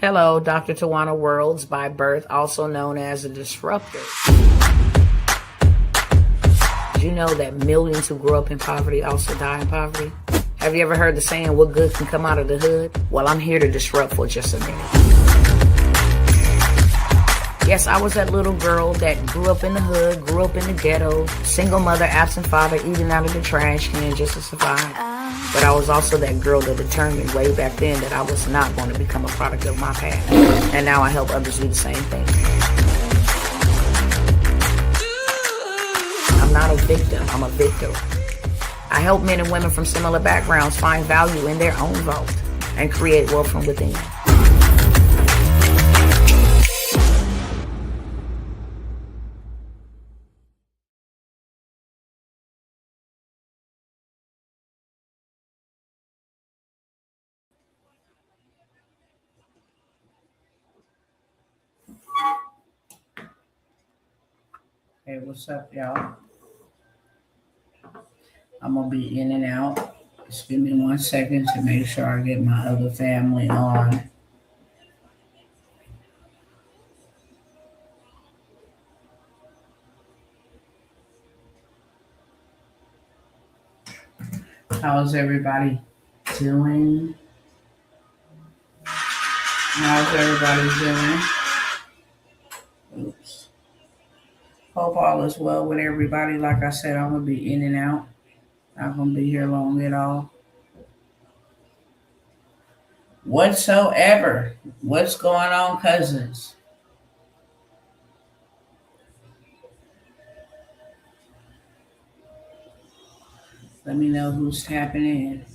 Hello, Dr. Tawana Worlds by birth, also known as a disruptor. Did you know that millions who grow up in poverty also die in poverty? Have you ever heard the saying, what good can come out of the hood? Well, I'm here to disrupt for just a minute. Yes, I was that little girl that grew up in the hood, grew up in the ghetto, single mother, absent father, eating out of the trash can just to survive. But I was also that girl that determined way back then that I was not going to become a product of my past. And now I help others do the same thing. I'm not a victim, I'm a victor. I help men and women from similar backgrounds find value in their own vault and create wealth from within. Hey, what's up, y'all? I'm going to be in and out. Just give me 1 second to make sure I get my other family on. How's everybody doing? How's everybody doing? Oops. Hope all is well with everybody. Like I said, I'm going to be in and out. Not going to be here long at all. Whatsoever. What's going on, cousins? Let me know who's tapping in.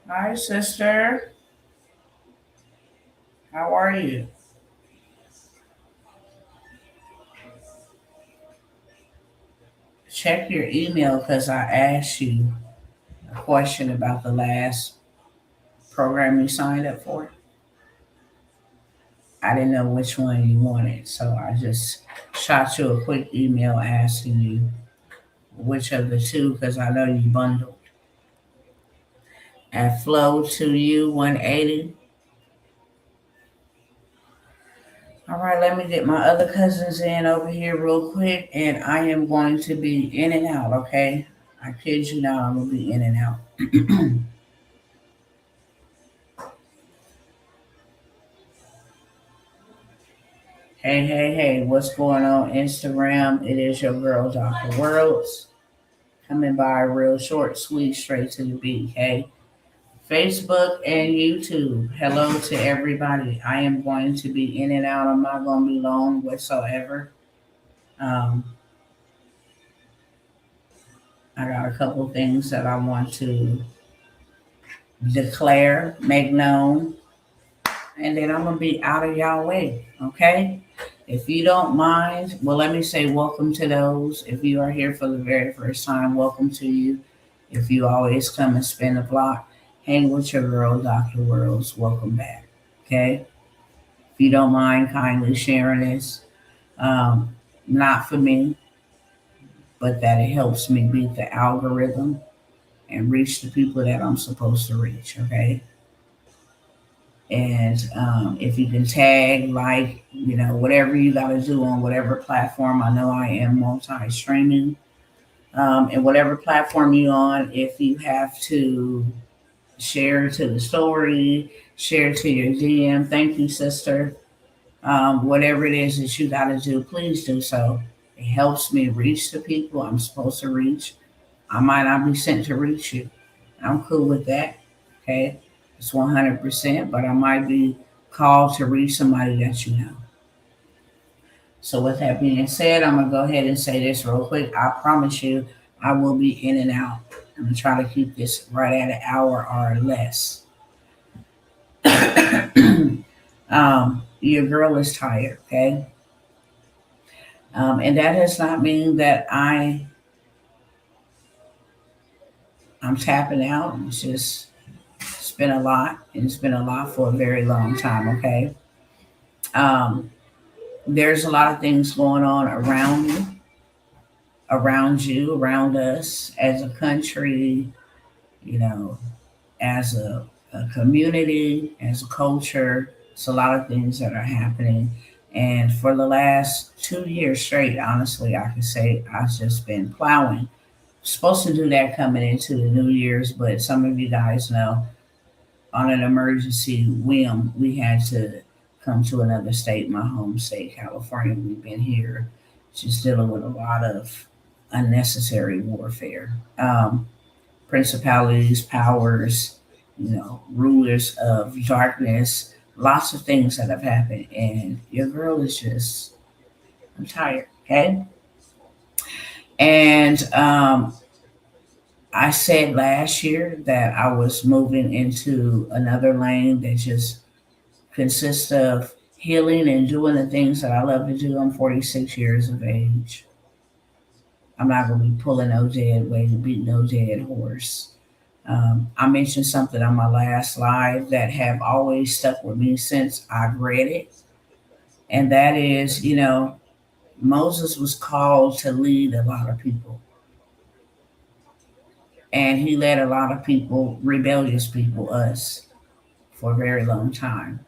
Hi, sister. How are you? Check your email because I asked you a question about the last program you signed up for. I didn't know which one you wanted, so I just shot you a quick email asking you which of the two, because I know you bundled. At Flow to You 180. All right, let me get my other cousins in over here real quick, and I am going to be in and out, okay? I kid you not, I'm going to be in and out. Hey, what's going on, Instagram? It is your girl, Dr. Worlds, coming by real short, sweet, straight to the beat, okay? Facebook and YouTube. Hello to everybody. I am going to be in and out. I'm not going to be long whatsoever. I got a couple things that I want to declare, make known, and then I'm going to be out of y'all way, okay? If you don't mind, well, let me say welcome to those. If you are here for the very first time, welcome to you. If you always come and spin the block, hang with your girl, Dr. Worlds. Welcome back. Okay? If you don't mind kindly sharing this, not for me, but that it helps me beat the algorithm and reach the people that I'm supposed to reach. Okay? And if you can tag, like, whatever you got to do on whatever platform. I know I am multi-streaming. And whatever platform you're on, if you have to share to the story, share to your DM. Thank you, sister. Whatever it is that you got to do, please do so. It helps me reach the people I'm supposed to reach. I might not be sent to reach you. I'm cool with that. Okay. It's 100%, but I might be called to reach somebody that you know. So with that being said, I'm going to go ahead and say this real quick. I promise you, I will be in and out. I'm going to try to keep this right at an hour or less. Your girl is tired, okay? And that does not mean that I'm tapping out. It's been a lot, and it's been a lot for a very long time, okay? There's a lot of things going on around you, around us as a country, as a a community, as a culture. It's a lot of things that are happening. And for the last 2 years straight, honestly, I can say I've just been plowing. Supposed to do that coming into the New Year's, but some of you guys know on an emergency whim, we had to come to another state, my home state, California. We've been here just dealing with a lot of unnecessary warfare. Principalities, powers, rulers of darkness, lots of things that have happened. And your girl is just, I'm tired, okay? And I said last year that I was moving into another lane that just consists of healing and doing the things that I love to do. I'm 46 years of age. I'm not going to be pulling no dead weight, beating no dead horse. I mentioned something on my last live that have always stuck with me since I've read it. And that is, Moses was called to lead a lot of people. And he led a lot of people, rebellious people, us, for a very long time.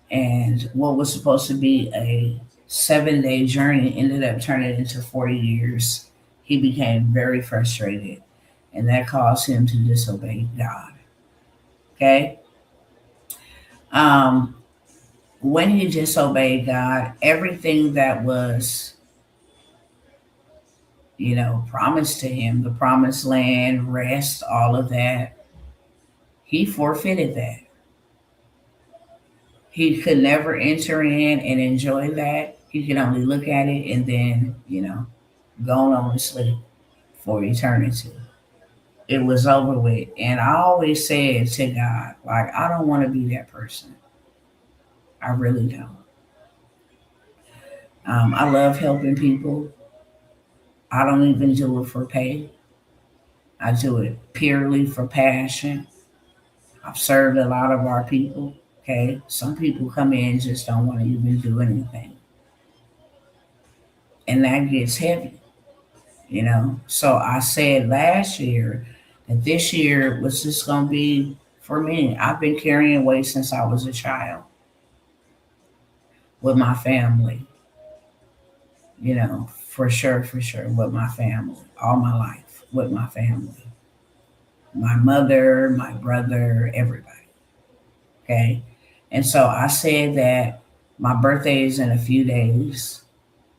And what was supposed to be a 7-day journey ended up turning into 40 years. He became very frustrated, and that caused him to disobey God. Okay? Um, when he disobeyed God, everything that was, promised to him, the promised land, rest, all of that, he forfeited that. He could never enter in and enjoy that. He could only look at it and then, go on to sleep for eternity. It was over with. And I always said to God, like, I don't want to be that person. I really don't. I love helping people. I don't even do it for pay. I do it purely for passion. I've served a lot of our people. Okay. Some people come in and just don't want to even do anything. And that gets heavy. So I said last year that this year was just going to be for me. I've been carrying weight since I was a child with my family, for sure, with my family, all my life with my family, my mother, my brother, everybody. Okay. And so I said that my birthday is in a few days.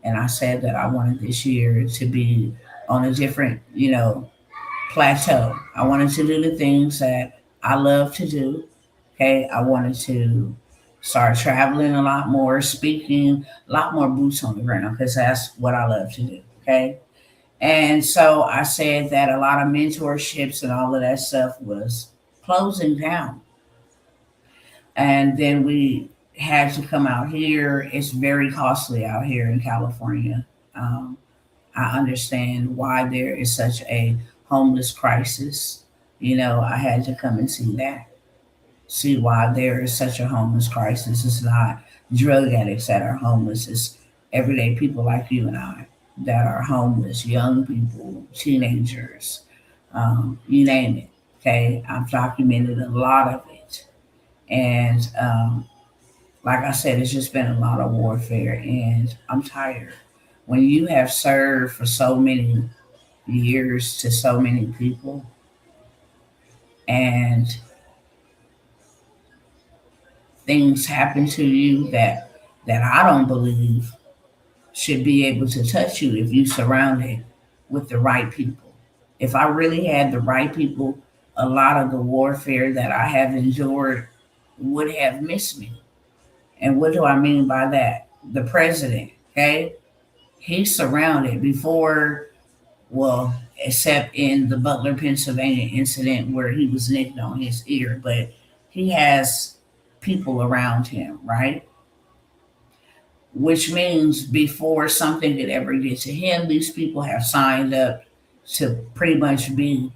And I said that I wanted this year to be on a different, plateau. I wanted to do the things that I love to do. Okay. I wanted to start traveling a lot more, speaking, a lot more boots on the ground because that's what I love to do. Okay. And so I said that a lot of mentorships and all of that stuff was closing down. And then we had to come out here. It's very costly out here in California. Um, I understand why there is such a homeless crisis. I had to come and see that, see why there is such a homeless crisis. It's not drug addicts that are homeless, it's everyday people like you and I that are homeless, young people, teenagers, you name it. Okay, I've documented a lot of it. And like I said, it's just been a lot of warfare, and I'm tired. When you have served for so many years to so many people, and things happen to you that I don't believe should be able to touch you if you surround it with the right people. If I really had the right people, a lot of the warfare that I have endured would have missed me. And what do I mean by that? The president, okay? He's surrounded before, well, except in the Butler, Pennsylvania incident where he was nicked on his ear, but he has people around him, right? Which means before something could ever get to him, these people have signed up to pretty much be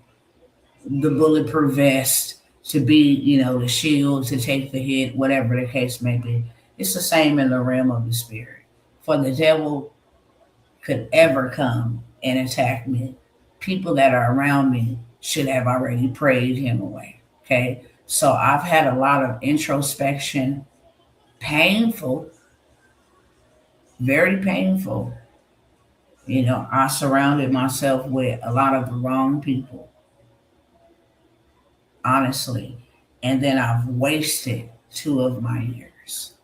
the bulletproof vest, to be, the shield, to take the hit, whatever the case may be. It's the same in the realm of the spirit. For the devil could ever come and attack me, people that are around me should have already prayed him away. Okay? So I've had a lot of introspection, painful, very painful. I surrounded myself with a lot of the wrong people, honestly. And then I've wasted 2 of my years.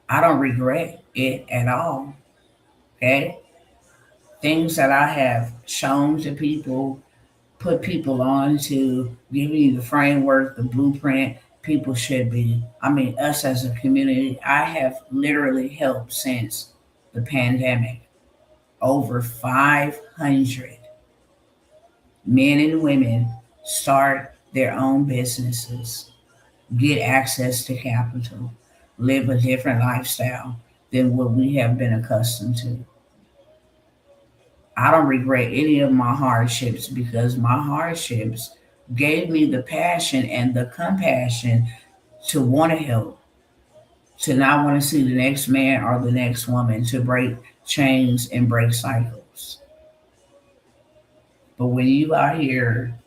I don't regret it at all. Okay. Things that I have shown to people, put people on to give you the framework, the blueprint people should be. I mean, us as a community, I have literally helped since the pandemic over 500 men and women start their own businesses, get access to capital, live a different lifestyle than what we have been accustomed to. I don't regret any of my hardships because my hardships gave me the passion and the compassion to want to help, to not want to see the next man or the next woman, to break chains and break cycles. But when you out here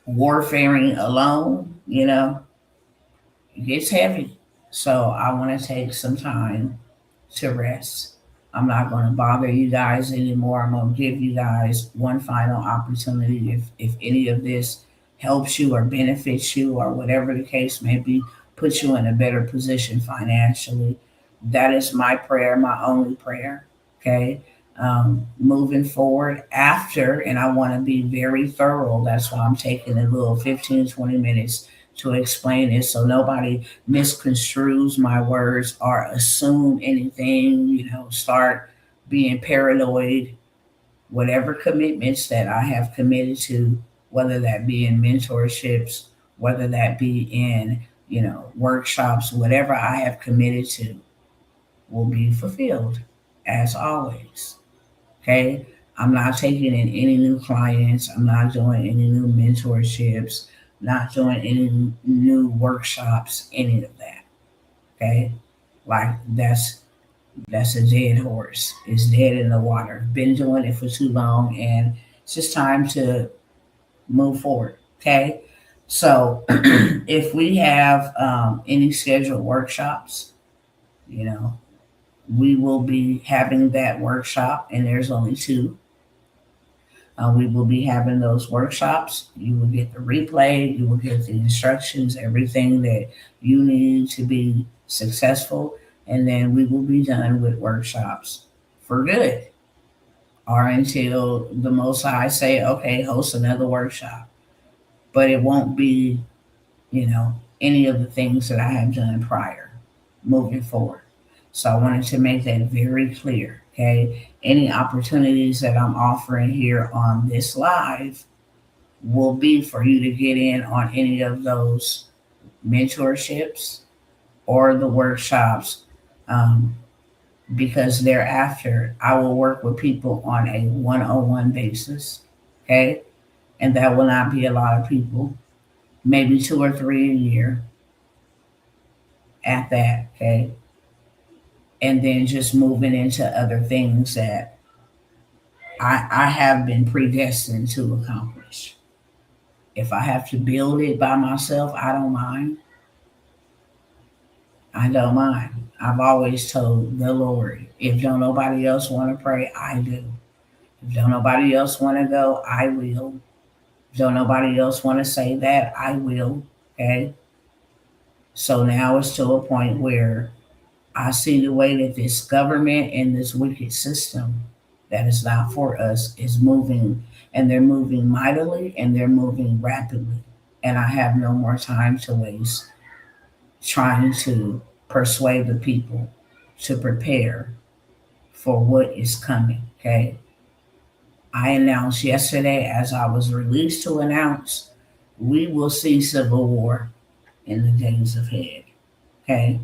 warfaring alone, it gets heavy. So I want to take some time to rest. I'm not going to bother you guys anymore. I'm going to give you guys one final opportunity. If any of this helps you or benefits you or whatever the case may be, puts you in a better position financially, that is my prayer, my only prayer. Okay. Moving forward after, and I want to be very thorough. That's why I'm taking a little 15, 20 minutes to explain it so nobody misconstrues my words or assume anything, start being paranoid. Whatever commitments that I have committed to, whether that be in mentorships, whether that be in, workshops, whatever I have committed to will be fulfilled as always. Okay. I'm not taking in any new clients. I'm not doing any new mentorships, not doing any new workshops, any of that. Okay. Like that's a dead horse. It's dead in the water. Been doing it for too long and it's just time to move forward. Okay. So if we have any scheduled workshops, you know, we will be having that workshop, and there's only two. We will be having those workshops. You will get the replay, you will get the instructions, everything that you need to be successful, and then we will be done with workshops for good or until the Most High say, okay, host another workshop. But it won't be, any of the things that I have done prior moving forward. So I wanted to make that very clear. Okay. Any opportunities that I'm offering here on this live will be for you to get in on any of those mentorships or the workshops, um, because thereafter I will work with people on a one-on-one basis. Okay. And that will not be a lot of people, maybe 2 or 3 a year at that. Okay. And then just moving into other things that I have been predestined to accomplish. If I have to build it by myself, I don't mind. I don't mind. I've always told the Lord, if don't nobody else want to pray, I do. If don't nobody else want to go, I will. If don't nobody else want to say that, I will. Okay. So now it's to a point where I see the way that this government and this wicked system that is not for us is moving, and they're moving mightily and they're moving rapidly. And I have no more time to waste trying to persuade the people to prepare for what is coming. Okay. I announced yesterday, as I was released to announce, we will see civil war in the days ahead. Okay.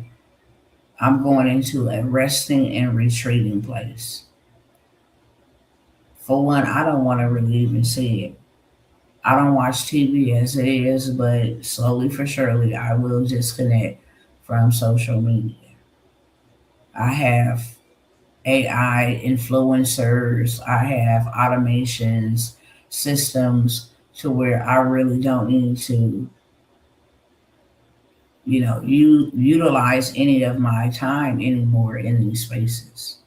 I'm going into a resting and retreating place. For one, I don't want to really even see it. I don't watch TV as it is, but slowly for surely, I will disconnect from social media. I have AI influencers, I have automations, systems to where I really don't need to you utilize any of my time anymore in these spaces.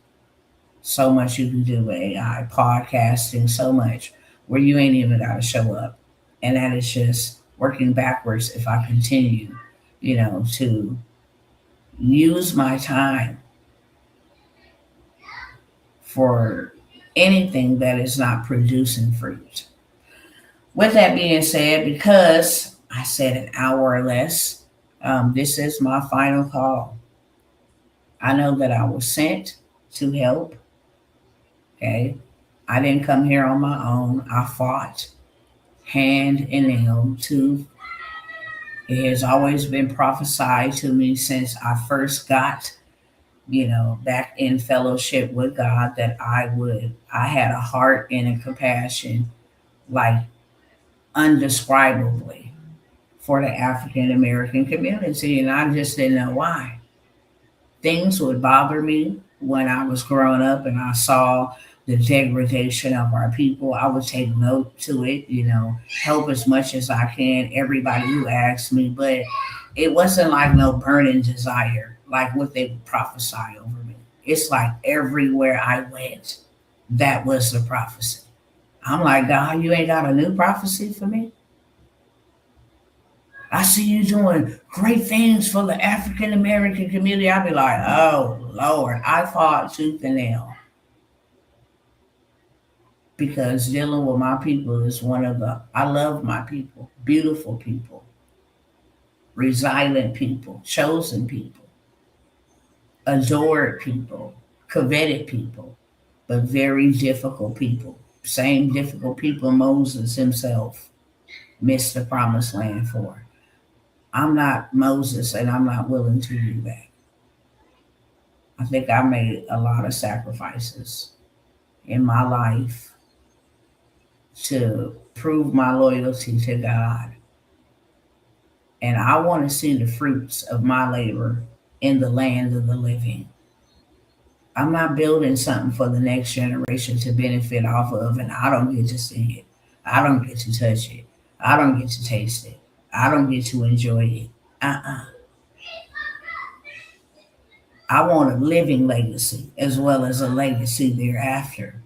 So much you can do with AI, podcasting, so much where you ain't even got to show up. And that is just working backwards if I continue, to use my time for anything that is not producing fruit. With that being said, because I said an hour or less, this is my final call. I know that I was sent to help. Okay. I didn't come here on my own. I fought hand and nail tooth. It has always been prophesied to me since I first got, back in fellowship with God that I had a heart and a compassion like undescribably for the African American community. And I just didn't know why. Things would bother me when I was growing up and I saw the degradation of our people. I would take note to it, help as much as I can, everybody who asked me, but it wasn't like no burning desire, like what they would prophesy over me. It's like everywhere I went, that was the prophecy. I'm like, God, you ain't got a new prophecy for me? I see you doing great things for the African American community. I'd be like, oh Lord, I fought tooth and nail because dealing with my people is I love my people, beautiful people, resilient people, chosen people, adored people, coveted people, but very difficult people. Same difficult people Moses himself missed the promised land for. I'm not Moses and I'm not willing to do that. I think I made a lot of sacrifices in my life to prove my loyalty to God. And I want to see the fruits of my labor in the land of the living. I'm not building something for the next generation to benefit off of, and I don't get to see it. I don't get to touch it. I don't get to taste it. I don't get to enjoy it. Uh-uh. I want a living legacy as well as a legacy thereafter.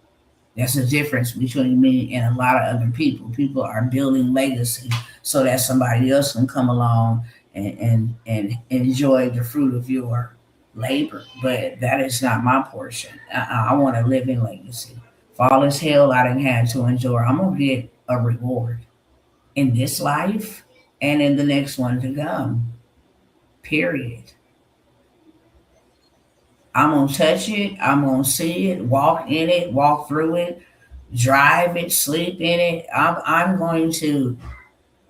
That's the difference between me and a lot of other people. People are building legacy so that somebody else can come along and enjoy the fruit of your labor. But that is not my portion. I want a living legacy. For all this hell I didn't have to endure, I'm going to get a reward in this life and in the next one to come. Period. I'm going to touch it. I'm going to see it, walk in it, walk through it, drive it, sleep in it. I'm going to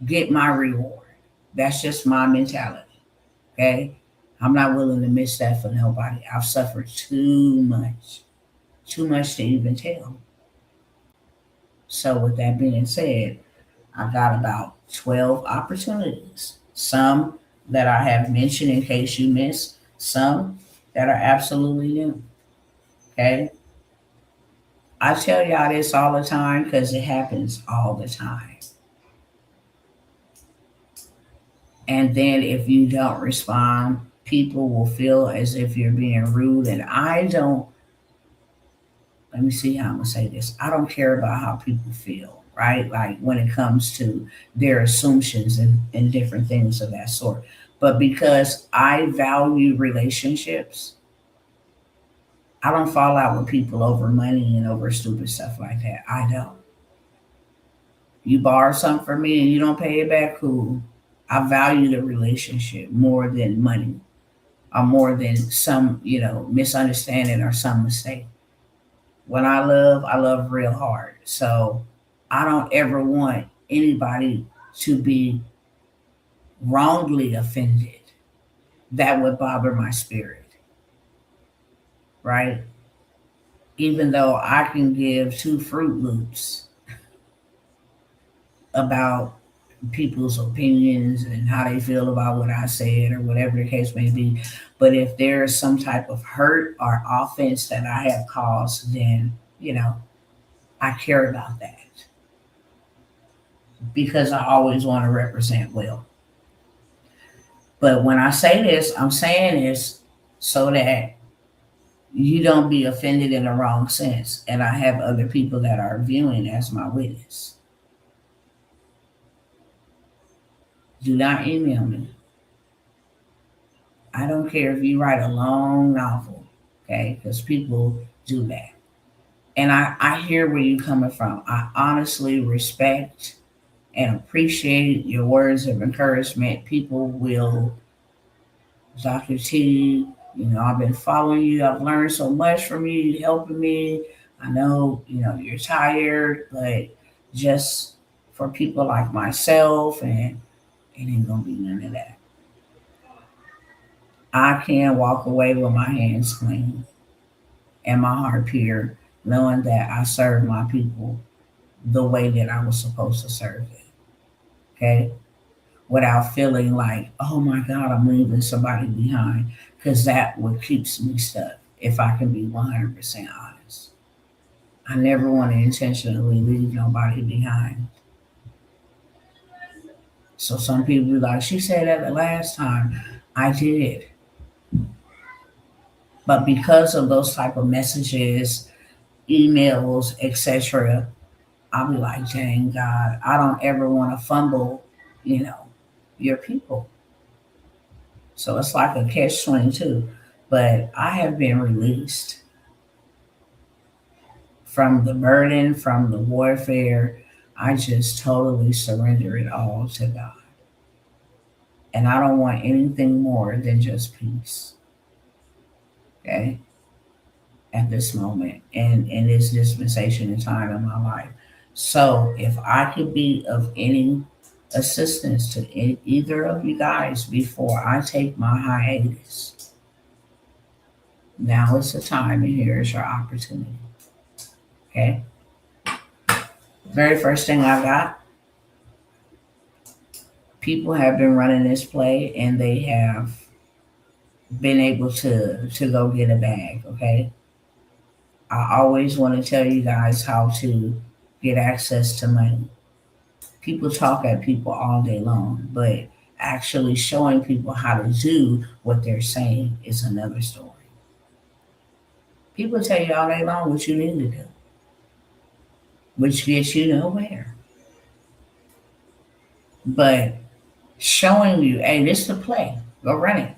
get my reward. That's just my mentality. Okay. I'm not willing to miss that for nobody. I've suffered too much to even tell. So, with that being said, I got about 12 opportunities. Some that I have mentioned in case you missed, some that are absolutely new. Okay. I tell y'all this all the time because it happens all the time. And then if you don't respond, people will feel as if you're being rude. And I don't, let me see how I'm going to say this. I don't care about how people feel, right? Like when it comes to their assumptions and different things of that sort. But because I value relationships, I don't fall out with people over money and over stupid stuff like that. I don't. You borrow something from me and you don't pay it back, cool. I value the relationship more than money or more than some, misunderstanding or some mistake. When I love real hard. So I don't ever want anybody to be wrongly offended. That would bother my spirit, right? Even though I can give two Fruit Loops about people's opinions and how they feel about what I said or whatever the case may be. But if there's some type of hurt or offense that I have caused, then, I care about that because I always want to represent well. But when I say this, I'm saying this so that you don't be offended in the wrong sense. And I have other people that are viewing as my witness. Do not email me. I don't care if you write a long novel, okay? Because people do that. And I hear where you're coming from. I honestly respect and appreciate your words of encouragement. People will, Dr. T, I've been following you. I've learned so much from you. You're helping me. I know, you're tired, but just for people like myself, and it ain't going to be none of that. I can walk away with my hands clean and my heart pure, knowing that I serve my people the way that I was supposed to serve them. Okay? Without feeling like, oh my God, I'm leaving somebody behind. Because that what keeps me stuck, if I can be 100% honest. I never want to intentionally leave nobody behind. So some people be like, she said that the last time. I did. But because of those type of messages, emails, etc., I'll be like, dang God, I don't ever want to fumble, your people. So it's like a catch 22. But I have been released from the burden, from the warfare. I just totally surrender it all to God. And I don't want anything more than just peace. Okay? At this moment and in this dispensation and time in my life. So if I could be of any assistance to either of you guys before I take my hiatus, now is the time and here is your opportunity. Okay? Very first thing I got, people have been running this play and they have been able to go get a bag. Okay? I always want to tell you guys how to get access to money. People talk at people all day long, but actually showing people how to do what they're saying is another story. People tell you all day long what you need to do, which gets you nowhere. But showing you, hey, this is the play. Go run it.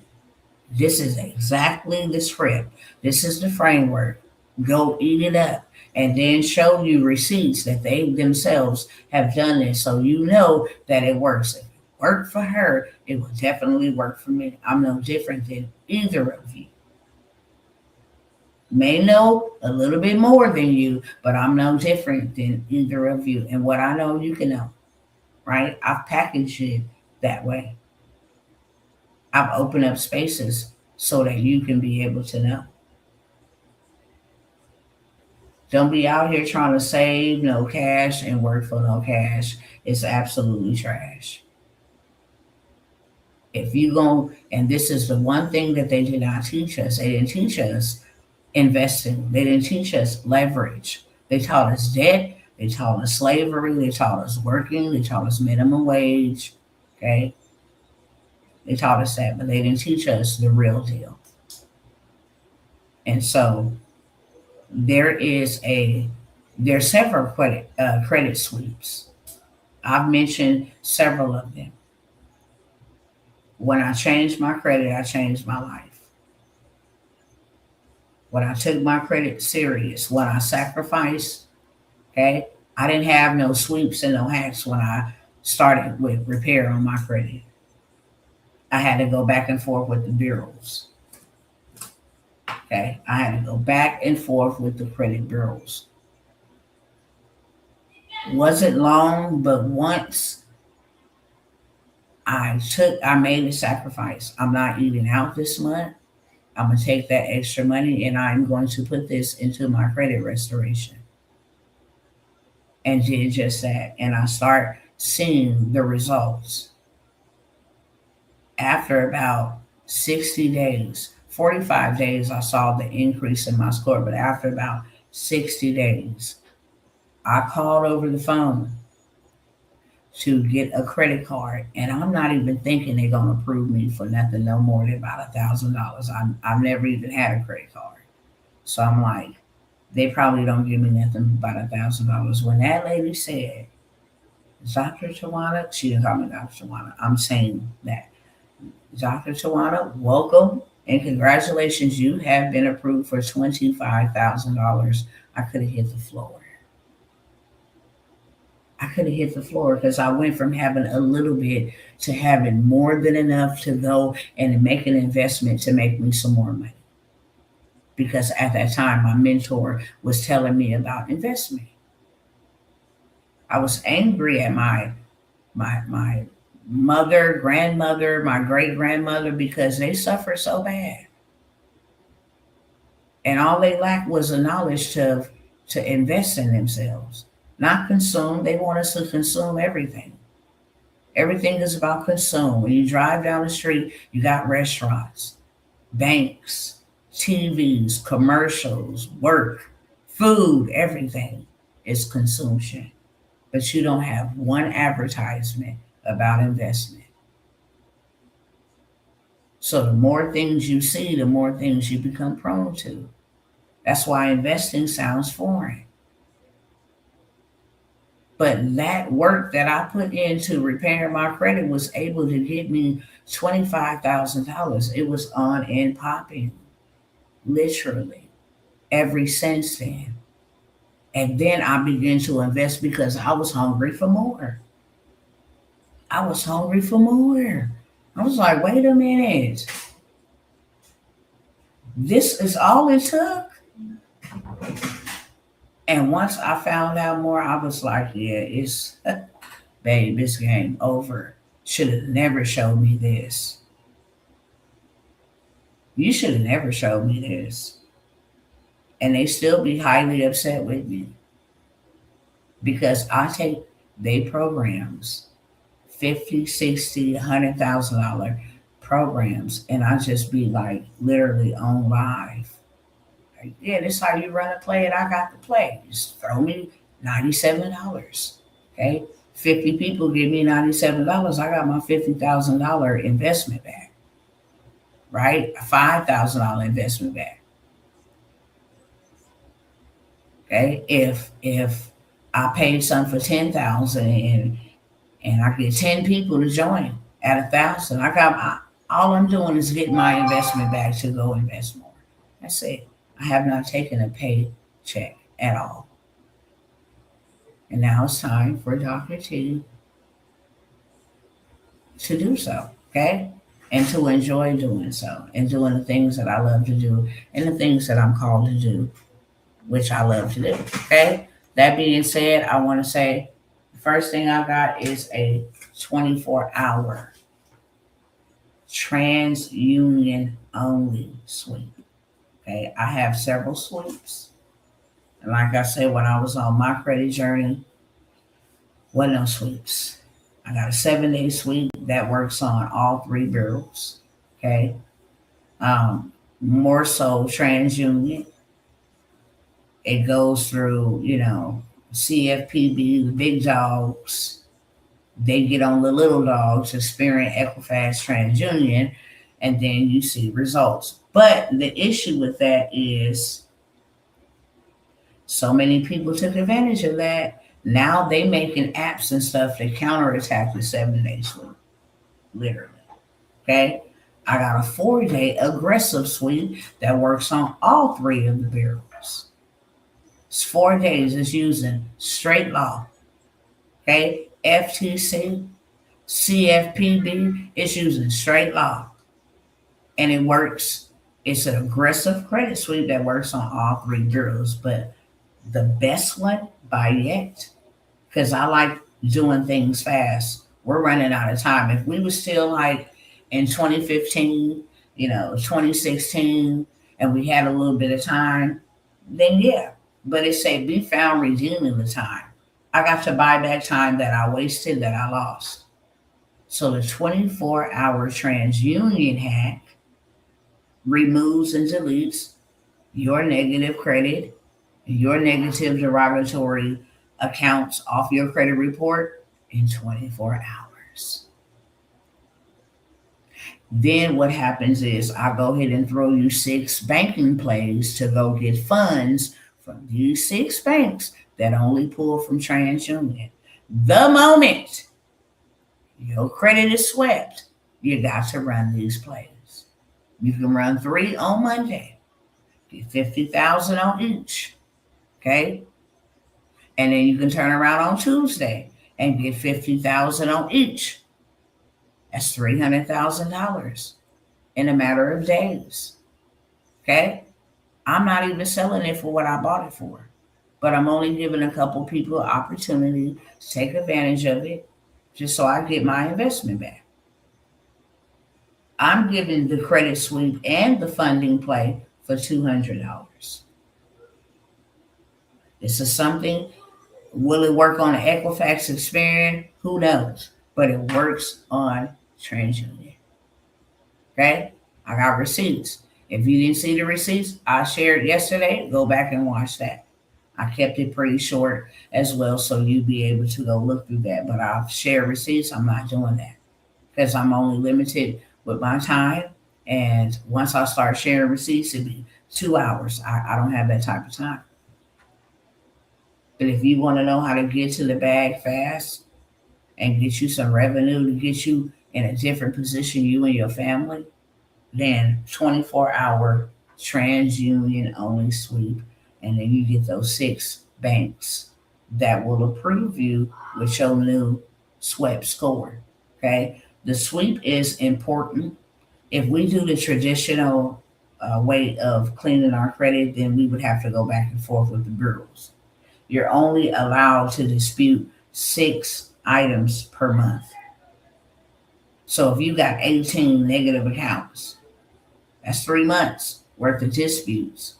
This is exactly the script. This is the framework. Go eat it up. And then show you receipts that they themselves have done this so you know that it works. If it worked for her, it will definitely work for me. I'm no different than either of you. May know a little bit more than you, but I'm no different than either of you. And what I know, you can know, right? I've packaged it that way. I've opened up spaces so that you can be able to know. Don't be out here trying to save no cash and work for no cash. It's absolutely trash. If you go, and this is the one thing that they did not teach us. They didn't teach us investing. They didn't teach us leverage. They taught us debt. They taught us slavery. They taught us working. They taught us minimum wage. Okay. They taught us that, but they didn't teach us the real deal. And so there's several credit sweeps. I've mentioned several of them. When I changed my credit, I changed my life. When I took my credit serious, when I sacrificed, okay, I didn't have no sweeps and no hacks when I started with repair on my credit. I had to go back and forth with the bureaus. Okay, I had to go back and forth with the credit bureaus. Wasn't long, but once I made a sacrifice. I'm not eating out this month. I'm gonna take that extra money and I'm going to put this into my credit restoration. And did just that. And I start seeing the results. After about 60 days, 45 days, I saw the increase in my score. But after about 60 days, I called over the phone to get a credit card, and I'm not even thinking they're gonna approve me for nothing no more than about $1,000. I've never even had a credit card, so I'm like, they probably don't give me nothing about $1,000. When that lady said, "Dr. Tawana," she didn't call me Dr. Tawana. I'm saying that, "Dr. Tawana, welcome and congratulations. You have been approved for $25,000." I could have hit the floor. I could have hit the floor because I went from having a little bit to having more than enough to go and make an investment to make me some more money. Because at that time, my mentor was telling me about investment. I was angry at my mother, grandmother, my great grandmother because they suffered so bad, and all they lacked was the knowledge to invest in themselves, not consume. They want us to consume everything. Everything is about consume. When you drive down the street, you got restaurants, banks, TVs, commercials, work, food, everything is consumption. But you don't have one advertisement about investment. So the more things you see, the more things you become prone to. That's why investing sounds foreign. But that work that I put into repairing my credit was able to get me $25,000. It was on and popping, literally, ever since then. And then I began to invest because I was hungry for more. I was hungry for more. I was like, wait a minute. This is all it took. And once I found out more, I was like, yeah, it's, babe, it's game over. Should have never showed me this. You should have never showed me this. And they still be highly upset with me because I take they programs, 50, 60, $100,000 programs, and I just be like literally on live. Like, yeah, this is how you run a play, and I got the play. Just throw me $97. Okay, 50 people give me $97. I got my $50,000 investment back. Right, a $5,000 investment back. Okay, if I paid something for 10,000 and I get 10 people to join at 1,000, all I'm doing is getting my investment back to go invest more. That's it. I have not taken a paycheck at all. And now it's time for Dr. T to do so, okay? And to enjoy doing so and doing the things that I love to do and the things that I'm called to do, which I love to do, okay? That being said, I want to say the first thing I got is a 24-hour TransUnion only sweep. Okay, I have several sweeps. And like I said, when I was on my credit journey, wasn't no sweeps. I got a 7-day sweep that works on all three bureaus. Okay. More so TransUnion. It goes through, CFPB, the big dogs. They get on the little dogs, Experian, Equifax, TransUnion, and then you see results. But the issue with that is so many people took advantage of that. Now they making apps and stuff that counterattack the 7-day sweep, literally. Okay, I got a 4-day aggressive sweep that works on all three of the bureaus. It's 4 days. It's using straight law. Okay, FTC, CFPB. It's using straight law, and it works. It's an aggressive credit sweep that works on all three bureaus, but the best one by yet, because I like doing things fast. We're running out of time. If we were still like in 2015, 2016, and we had a little bit of time, then yeah. But it said be found redeeming the time. I got to buy back time that I wasted, that I lost. So the 24-hour TransUnion hack removes and deletes your negative credit, your negative derogatory accounts off your credit report, in 24 hours. Then what happens is I go ahead and throw you 6 banking plays to go get funds from these 6 banks that only pull from TransUnion. The moment your credit is swept, you got to run these plays. You can run 3 on Monday, get 50,000 on each, okay? And then you can turn around on Tuesday and get 50,000 on each. That's $300,000 in a matter of days, okay? I'm not even selling it for what I bought it for, but I'm only giving a couple people an opportunity to take advantage of it just so I get my investment back. I'm giving the credit sweep and the funding play for $200. This is something, will it work on an Equifax Experian? Who knows? But it works on TransUnion. Okay? I got receipts. If you didn't see the receipts I shared yesterday, go back and watch that. I kept it pretty short as well, so you'd be able to go look through that. But I've shared receipts. I'm not doing that because I'm only limited with my time. And once I start sharing receipts, it'd be 2 hours. I don't have that type of time. But if you want to know how to get to the bag fast and get you some revenue to get you in a different position, you and your family, then 24-hour TransUnion only sweep. And then you get those 6 banks that will approve you with your new swept score. Okay. The sweep is important. If we do the traditional way of cleaning our credit, then we would have to go back and forth with the bureaus. You're only allowed to dispute 6 items per month. So if you got 18 negative accounts, that's 3 months worth of disputes.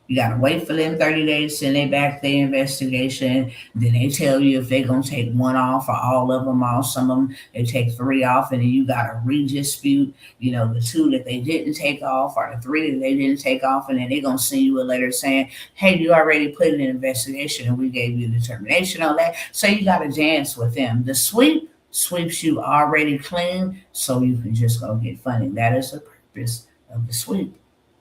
You got to wait for them 30 days, send they back their investigation. Then they tell you if they're going to take 1 off or all of them off. Some of them, they take 3 off, and then you got to redispute, the 2 that they didn't take off or the 3 that they didn't take off. And then they're going to send you a letter saying, hey, you already put in an investigation and we gave you determination on that. So you got to dance with them. The sweep sweeps you already clean so you can just go get funding. That is the purpose of the sweep.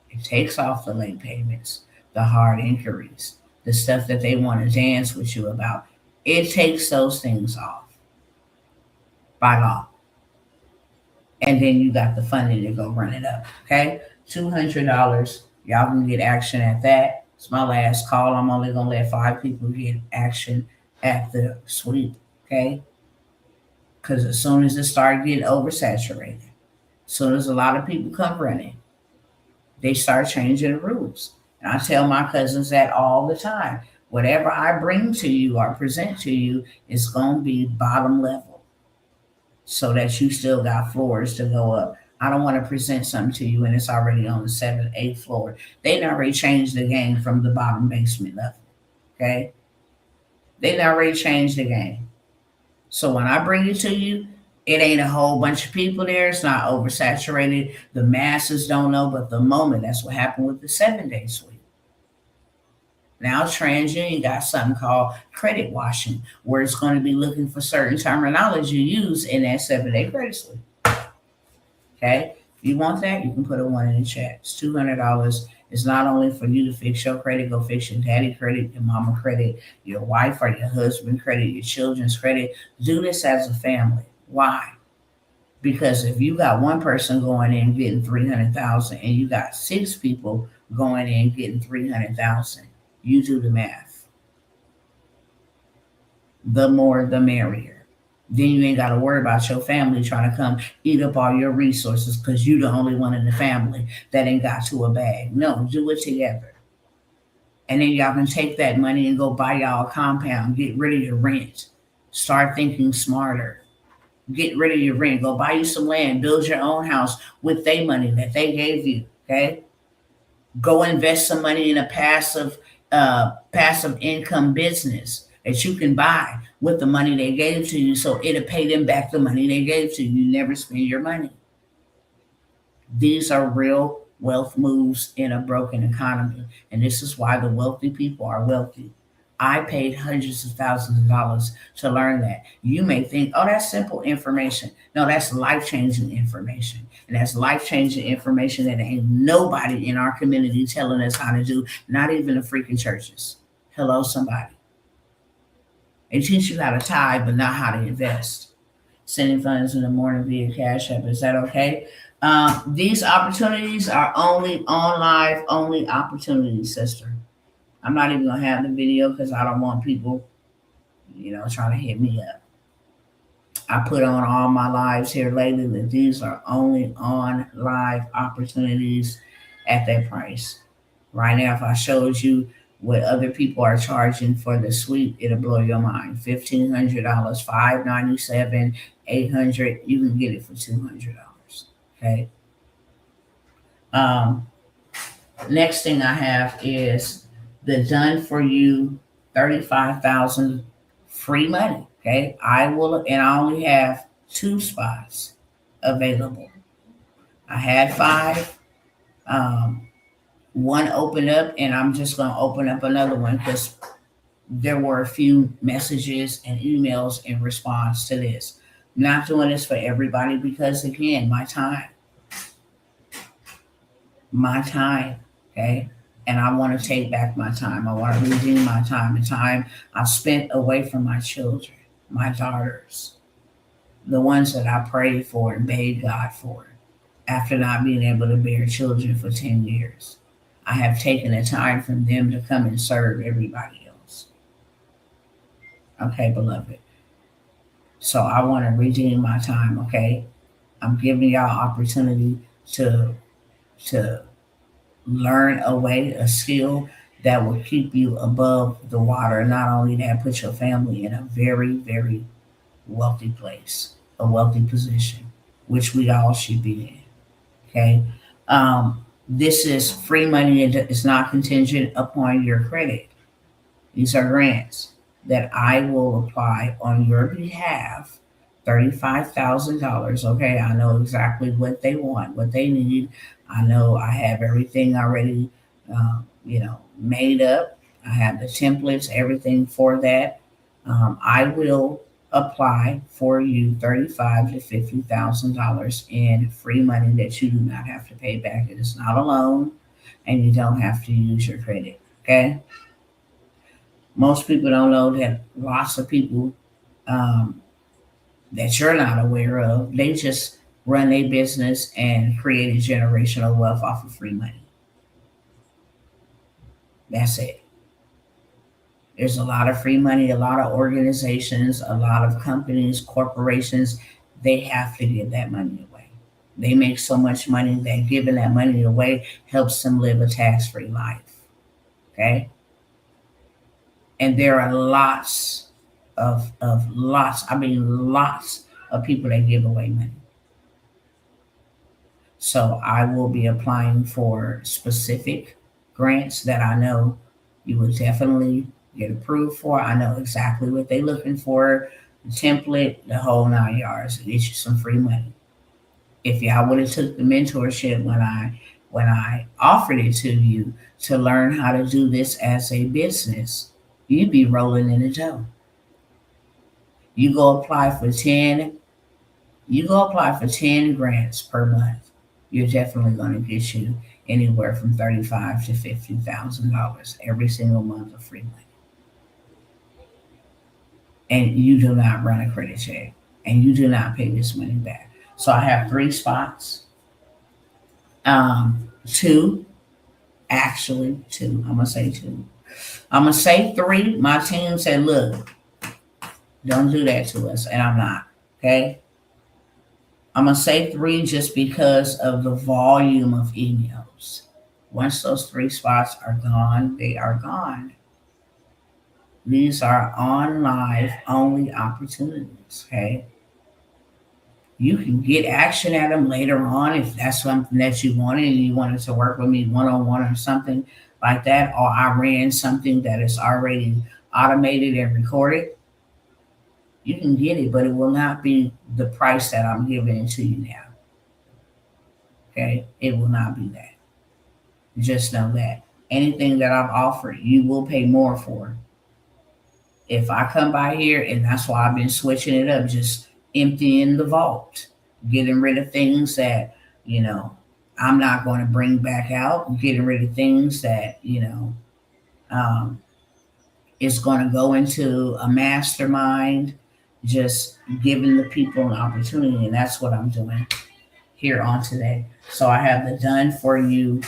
It takes off the late payments, the hard inquiries, the stuff that they want to dance with you about. It takes those things off by law. And then you got the funding to go run it up. Okay? $200. Y'all can get action at that. It's my last call. I'm only going to let 5 people get action at the sweep. Okay? Because as soon as it starts getting oversaturated, as soon as a lot of people come running, they start changing the rules. And I tell my cousins that all the time. Whatever I bring to you or present to you is going to be bottom level so that you still got floors to go up. I don't want to present something to you and it's already on the 7th, 8th floor. They already changed the game from the bottom basement level. Okay? They already changed the game. So when I bring it to you, it ain't a whole bunch of people there. It's not oversaturated. The masses don't know, but the moment, that's what happened with the 7-day sweep. Now TransUnion got something called credit washing, where it's going to be looking for certain terminology used in that 7-day credit sweep. Okay? If you want that, you can put a 1 in the chat. It's $200. It's not only for you to fix your credit, go fix your daddy credit, your mama credit, your wife or your husband credit, your children's credit. Do this as a family. Why? Because if you got one person going in getting 300,000 and you got 6 people going in getting 300,000, you do the math. The more, the merrier. Then you ain't got to worry about your family trying to come eat up all your resources because you the only one in the family that ain't got to a bag. No, do it together. And then y'all can take that money and go buy y'all a compound, get rid of your rent, start thinking smarter. Get rid of your rent. Go buy you some land. Build your own house with their money that they gave you. Okay. Go invest some money in a passive income business that you can buy with the money they gave to you, so it'll pay them back the money they gave to you. You never spend your money. These are real wealth moves in a broken economy, and this is why the wealthy people are wealthy. I paid hundreds of thousands of dollars to learn that. You may think, oh, that's simple information. No, that's life changing information. And that's life changing information that ain't nobody in our community telling us how to do, not even the freaking churches. Hello, somebody. They teach you how to tithe, but not how to invest. Sending funds in the morning via Cash App. Is that okay? These opportunities are only on live, only opportunities, sister. I'm not even gonna have the video because I don't want people, trying to hit me up. I put on all my lives here lately that these are only on live opportunities at that price. Right now, if I showed you what other people are charging for the suite, it'll blow your mind. $1,500, $597, $800. You can get it for $200. Okay. Um, Next thing I have is the done for you 35,000 free money. Okay. I only have 2 spots available. I had 5. One opened up, and I'm just going to open up another one because there were a few messages and emails in response to this. I'm not doing this for everybody because, again, my time, okay? And I want to take back my time. I want to redeem my time, the time I've spent away from my children, my daughters, the ones that I prayed for and begged God for after not being able to bear children for 10 years. I have taken the time from them to come and serve everybody else. Okay, beloved. So I want to redeem my time, okay? I'm giving y'all opportunity to learn a skill that will keep you above the water. Not only that, put your family in a very, very wealthy place, a wealthy position, which we all should be in. Okay. This is free money. It's not contingent upon your credit. These are grants that I will apply on your behalf. $35,000. Okay, I know exactly what they want, what they need. I know I have everything already, made up. I have the templates, everything for that. I will apply for you $35,000 to $50,000 in free money that you do not have to pay back. It is not a loan, and you don't have to use your credit. Okay. Most people don't know that lots of people that you're not aware of, they just run a business and create a generational wealth off of free money. That's it. There's a lot of free money, a lot of organizations, a lot of companies, corporations, they have to give that money away. They make so much money that giving that money away helps them live a tax-free life. Okay? And there are lots lots of people that give away money. So I will be applying for specific grants that I know you will definitely get approved for. I know exactly what they're looking for, the template, the whole 9 yards to get you some free money. If y'all would have took the mentorship when I offered it to you to learn how to do this as a business, you'd be rolling in the dough. You go apply for 10 grants per month. You're definitely going to get you anywhere from $35,000 to $50,000 every single month of free money. And you do not run a credit check, and you do not pay this money back. So I have 3 spots. 2, actually 2. I'm gonna say 2. I'm gonna say 3. My team said, "Look, don't do that to us," and I'm not. Okay. I'm going to say 3 just because of the volume of emails. Once those 3 spots are gone, they are gone. These are on live only opportunities, okay? You can get action at them later on if that's something that you wanted and you wanted to work with me one-on-one or something like that, or I ran something that is already automated and recorded. You can get it, but it will not be the price that I'm giving it to you now. Okay? It will not be that. Just know that. Anything that I've offered, you will pay more for. If I come by here, and that's why I've been switching it up, just emptying the vault, getting rid of things that, you know, I'm not going to bring back out, getting rid of things that, um, is going to go into a mastermind, just giving the people an opportunity. And that's what I'm doing here on today. So I have the done for you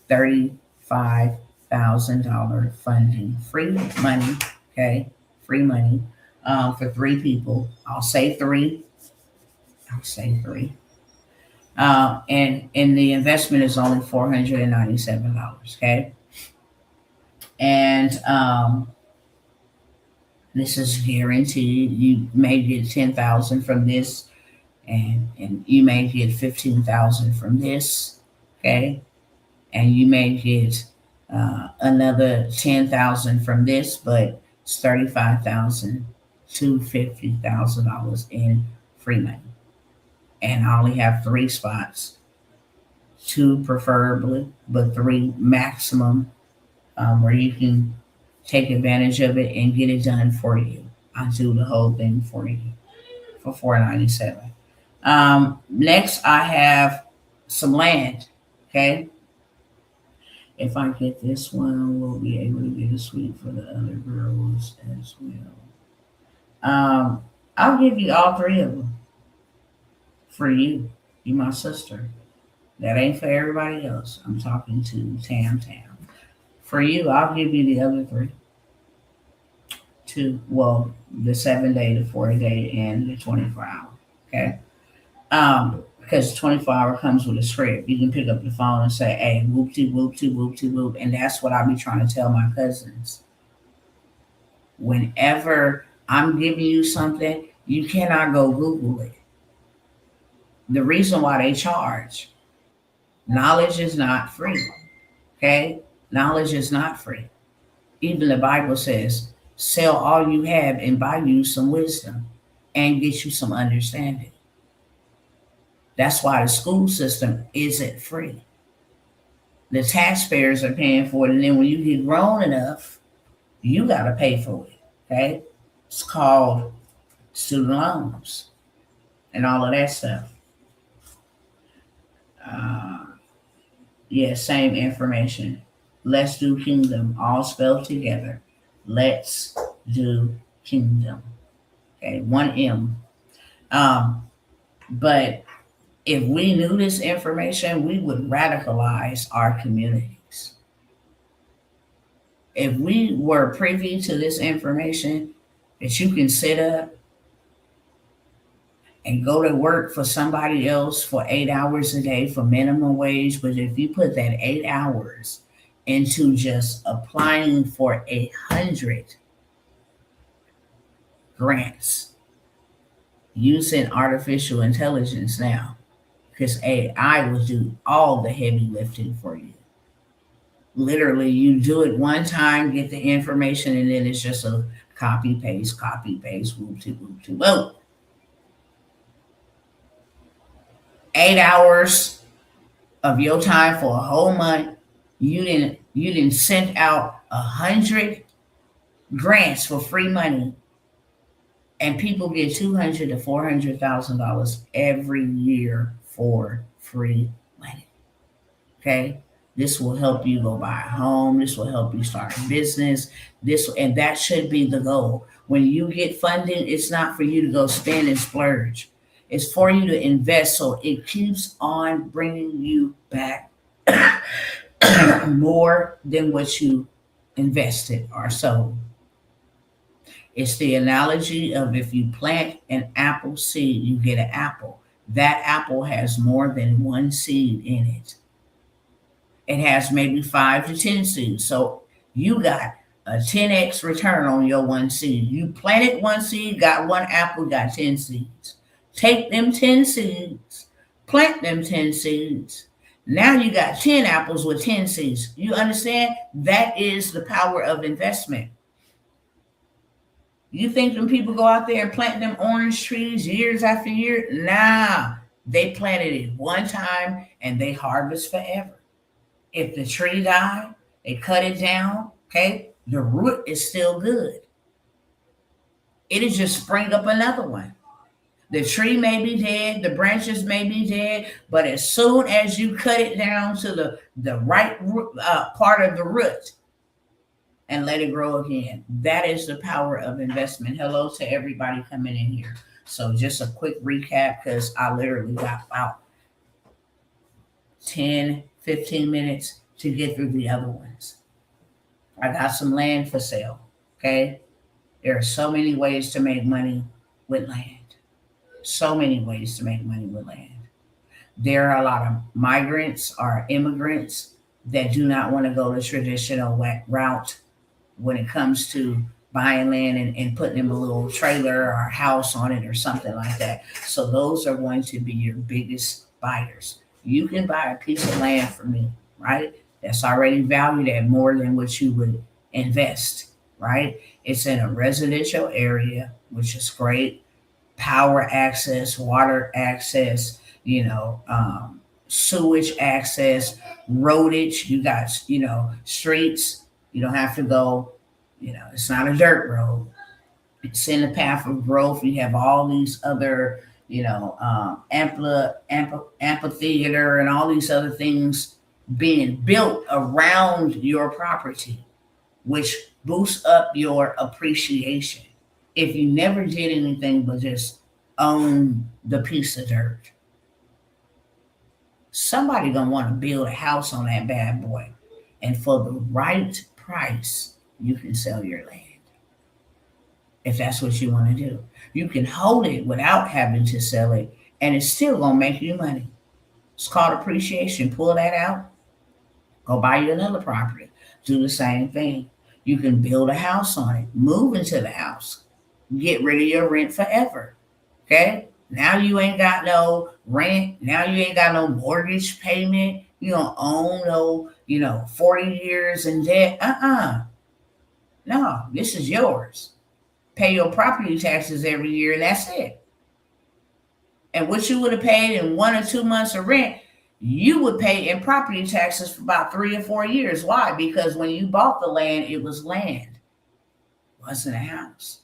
$35,000 funding, free money, okay? Free money for three people. I'll say three. I'll say three. And the investment is only $497, okay? And this is guaranteed. You may get 10,000 from this, and you may get 15,000 from this, okay? And you may get another 10,000 from this, but it's 35,000 to $50,000 in free money. And I only have three spots, two preferably, but three maximum, where you can take advantage of it and get it done for you. I'll do the whole thing for you for $497. Next, I have some land. Okay. If I get this one, we'll be able to get a suite for the other girls as well. I'll give you all three of them for you. You my sister. That ain't for everybody else. I'm talking to Tam. For you, I'll give you the other three. Well, the 7-day, the 40-day, and the 24-hour. Okay. Because 24-hour comes with a script. You can pick up the phone and say, hey, whoop-de, whoop-de, whoop-de, whoop. And that's what I be trying to tell my cousins. Whenever I'm giving you something, you cannot go Google it. The reason why they charge, knowledge is not free. Okay? Knowledge is not free. Even the Bible says, sell all you have and buy you some wisdom and get you some understanding. That's why the school system isn't free. The taxpayers are paying for it, and then when you get grown enough, you got to pay for it. Okay? It's called student loans and all of that stuff. Yeah, same information. Let's do kingdom, all spelled together. Let's do kingdom. Okay, one M. But if we knew this information, we would radicalize our communities. If we were privy to this information, that you can sit up and go to work for somebody else for 8 hours a day for minimum wage, but if you put that 8 hours into just applying for 100 grants using artificial intelligence now, because AI will do all the heavy lifting for you. Literally, you do it one time, get the information, and then it's just a copy, paste, whoop-de-whoop-de-whoop. 8 hours of your time for a whole month. You didn't send out 100 grants for free money, and people get $200,000 to $400,000 every year for free money. Okay, this will help you go buy a home. This will help you start a business. And that should be the goal. When you get funding, it's not for you to go spend and splurge. It's for you to invest, so it keeps on bringing you back more than what you invested or sold. It's the analogy of if you plant an apple seed, you get an apple. That apple has more than one seed in it. It has maybe 5 to 10 seeds. So you got a 10x return on your one seed. You planted one seed, got one apple, got 10 seeds. Take them 10 seeds, plant them 10 seeds. Now you got 10 apples with 10 seeds. You understand? That is the power of investment. You think them people go out there and plant them orange trees years after year? Nah, they planted it one time and they harvest forever. If the tree died, they cut it down, okay? The root is still good. it'll just spring up another one. The tree may be dead, the branches may be dead, but as soon as you cut it down to the right part of the root and let it grow again, that is the power of investment. Hello to everybody coming in here. So just a quick recap, because I literally got about 10, 15 minutes to get through the other ones. I got some land for sale. Okay. There are so many ways to make money with land. So many ways to make money with land. There are a lot of migrants or immigrants that do not want to go the traditional route when it comes to buying land and putting them a little trailer or a house on it or something like that. So those are going to be your biggest buyers. You can buy a piece of land from me, right? That's already valued at more than what you would invest, right? It's in a residential area, which is great. Power access, water access, sewage access, roadage. You got, streets. You don't have to go, it's not a dirt road. It's in the path of growth. You have all these other, amphitheater and all these other things being built around your property, which boosts up your appreciation. If you never did anything but just own the piece of dirt, somebody gonna want to build a house on that bad boy. And for the right price, you can sell your land. If that's what you want to do, you can hold it without having to sell it, and it's still gonna make you money. It's called appreciation. Pull that out, go buy you another property. Do the same thing. You can build a house on it, move into the house, get rid of your rent forever. Okay? Now you ain't got no rent. Now you ain't got no mortgage payment. You don't own no, 40 years in debt. No, this is yours. Pay your property taxes every year, and that's it. And what you would have paid in 1 or 2 months of rent, you would pay in property taxes for about 3 or 4 years. Why? Because when you bought the land, it was land. It wasn't a house.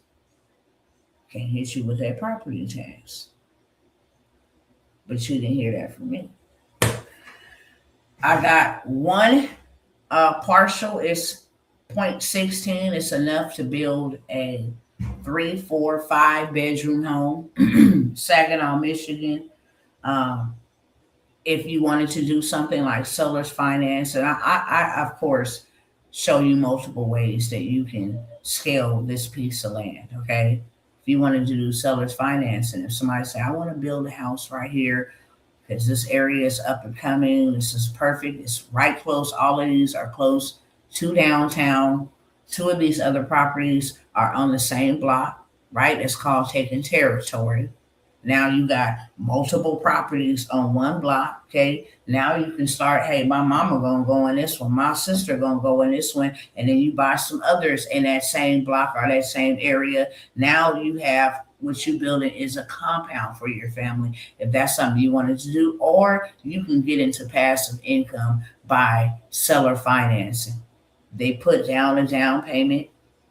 Can't hit you with that property tax. But you didn't hear that from me. I got one partial. It's 0.16. It's enough to build a 3, 4, 5 bedroom home. Saginaw, Michigan. If you wanted to do something like seller's finance, and I of course show you multiple ways that you can scale this piece of land. Okay. If you wanted to do seller's financing, if somebody say, I want to build a house right here because this area is up and coming, this is perfect, it's right close, all of these are close to downtown. 2 of these other properties are on the same block, right? It's called taking territory. Now you got multiple properties on one block, okay? Now you can start, hey, my mama gonna go in this one, my sister gonna go in this one, and then you buy some others in that same block or that same area. Now you have what you building is a compound for your family, if that's something you wanted to do, or you can get into passive income by seller financing. They put down a down payment,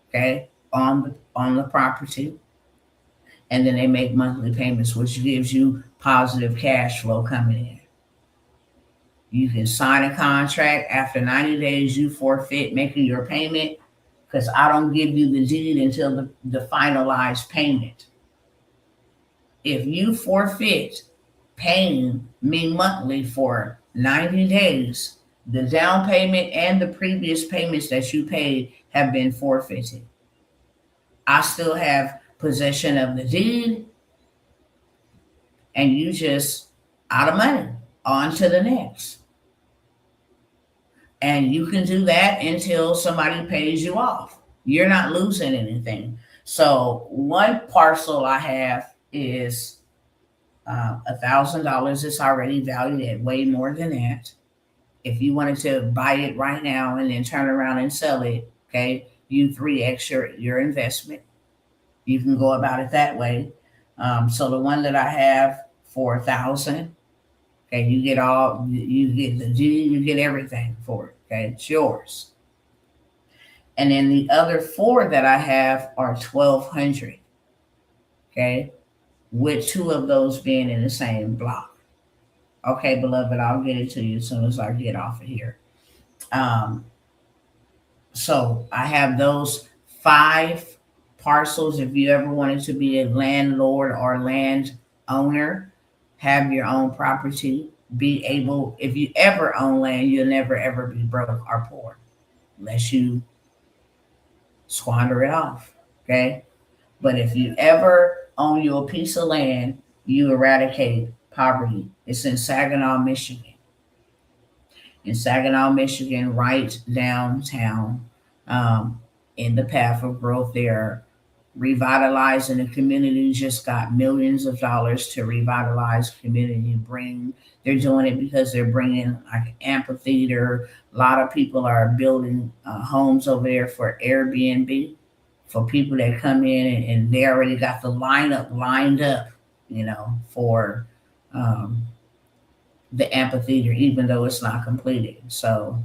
okay, on the property. And then they make monthly payments, which gives you positive cash flow coming in. You can sign a contract. After 90 days, you forfeit making your payment, because I don't give you the deed until the finalized payment. If you forfeit paying me monthly for 90 days, the down payment and the previous payments that you paid have been forfeited. I still have possession of the deed, and you just out of money, on to the next. And you can do that until somebody pays you off. You're not losing anything. So one parcel I have is $1,000. It's already valued at way more than that. If you wanted to buy it right now and then turn around and sell it, okay, you 3x your investment. You can go about it that way. So the one that I have for $1,000, okay, you get the deed, you get everything for it. Okay, it's yours. And then the other 4 that I have are $1,200. Okay, with 2 of those being in the same block. Okay, beloved, I'll get it to you as soon as I get off of here. Um, so I have those 5 parcels. If you ever wanted to be a landlord or land owner, have your own property, be able, if you ever own land, you'll never ever be broke or poor unless you squander it off. Okay. But if you ever own you a piece of land, you eradicate poverty. It's in Saginaw, Michigan. In Saginaw, Michigan, right downtown, um, in the path of growth. They're revitalizing the community. Just got millions of dollars to revitalize community. They're doing it because they're bringing like amphitheater. A lot of people are building homes over there for Airbnb for people that come in, and they already got the lineup lined up, for um, the amphitheater, even though it's not completed. So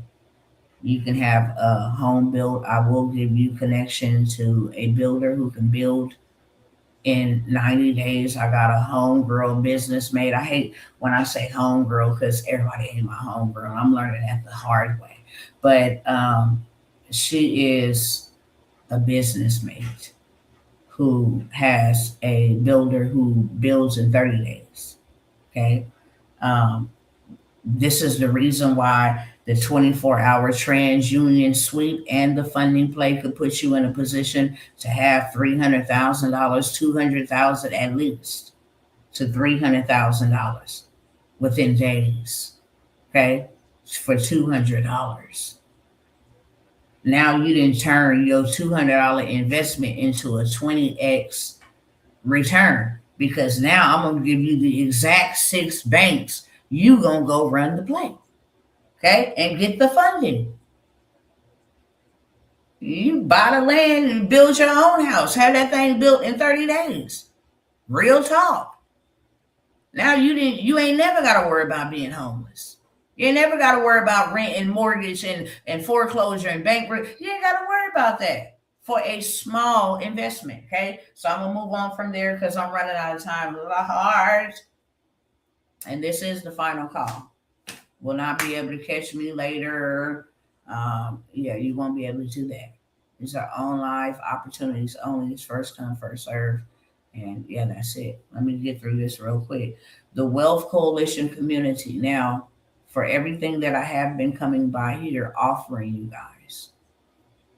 you can have a home built. I will give you connection to a builder who can build in 90 days. I got a homegirl business made. I hate when I say homegirl because everybody ain't my homegirl. I'm learning that the hard way. But she is a business mate who has a builder who builds in 30 days. Okay. Um, This is the reason why the 24-hour TransUnion sweep and the funding play could put you in a position to have $300,000, 200,000 at least, to $300,000 within days. Okay, for $200. Now you didn't turn your $200 investment into a 20x return, because now I'm gonna give you the exact 6 banks you gonna go run the play. Okay, and get the funding. You buy the land and build your own house. Have that thing built in 30 days. Real talk. Now you ain't never got to worry about being homeless. You ain't never got to worry about rent and mortgage and foreclosure and bankruptcy. You ain't got to worry about that for a small investment. Okay, so I'm gonna move on from there because I'm running out of time. Hard, and this is the final call. Will not be able to catch me later. Yeah, you won't be able to do that. These are on life opportunities only. It's first come, first serve. And yeah, that's it. Let me get through this real quick. The Wealth Coalition community. Now, for everything that I have been coming by here, offering you guys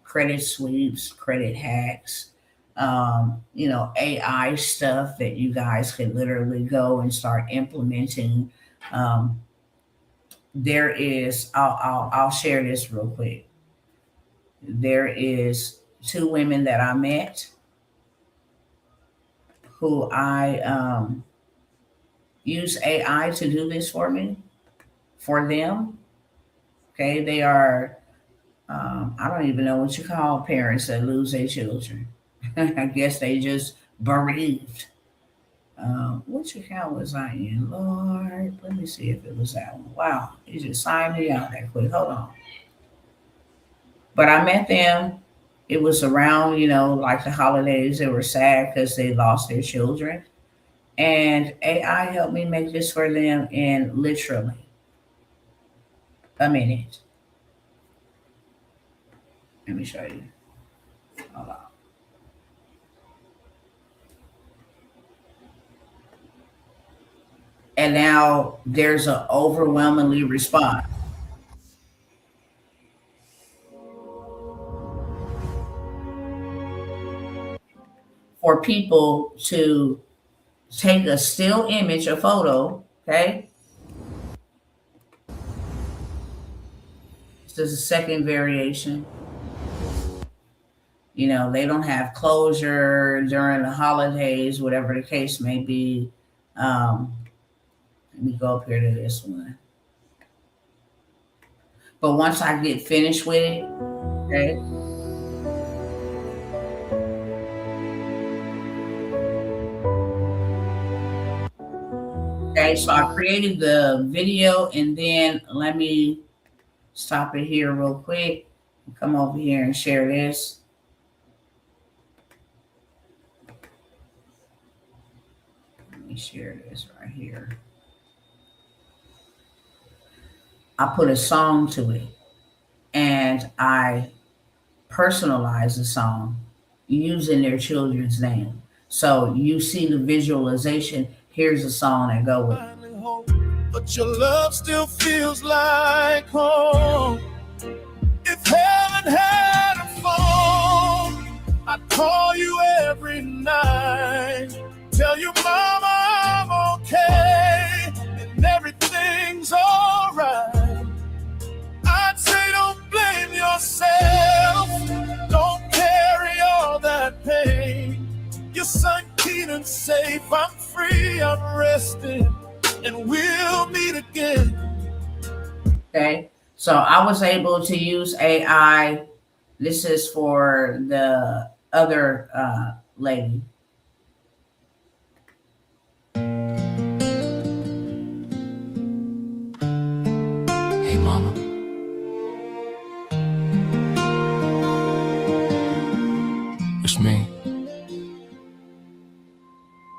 credit sweeps, credit hacks, AI stuff that you guys can literally go and start implementing. There is, I'll share this real quick. There is 2 women that I met who I use AI to do this for me, for them. Okay, they are, I don't even know what you call parents that lose their children. I guess they just bereaved. Which account was I in? Lord, let me see if it was that one. Wow, you just signed me out that quick. Hold on. But I met them. It was around, like the holidays. They were sad because they lost their children. And AI helped me make this for them in literally a minute. Let me show you. Hold on. And now there's an overwhelmingly response for people to take a still image, a photo, okay? This is a second variation. They don't have closure during the holidays, whatever the case may be. Let me go up here to this one. But once I get finished with it, okay, okay, so I created the video, and then let me stop it here real quick. Come over here and share this. me share this right here. I put a song to it and I personalize the song using their children's name. So you see the visualization. Here's a song that go with it. But your love still feels like home. If heaven had a phone, I'd call you every night. Tell you, mama, I'm okay, and everything's alright. I'd say don't blame yourself, don't carry all that pain. Your son Keenan's safe, I'm free, I'm rested, and we'll meet again. Okay, so I was able to use AI. This is for the other lady. Hey, mama. It's me.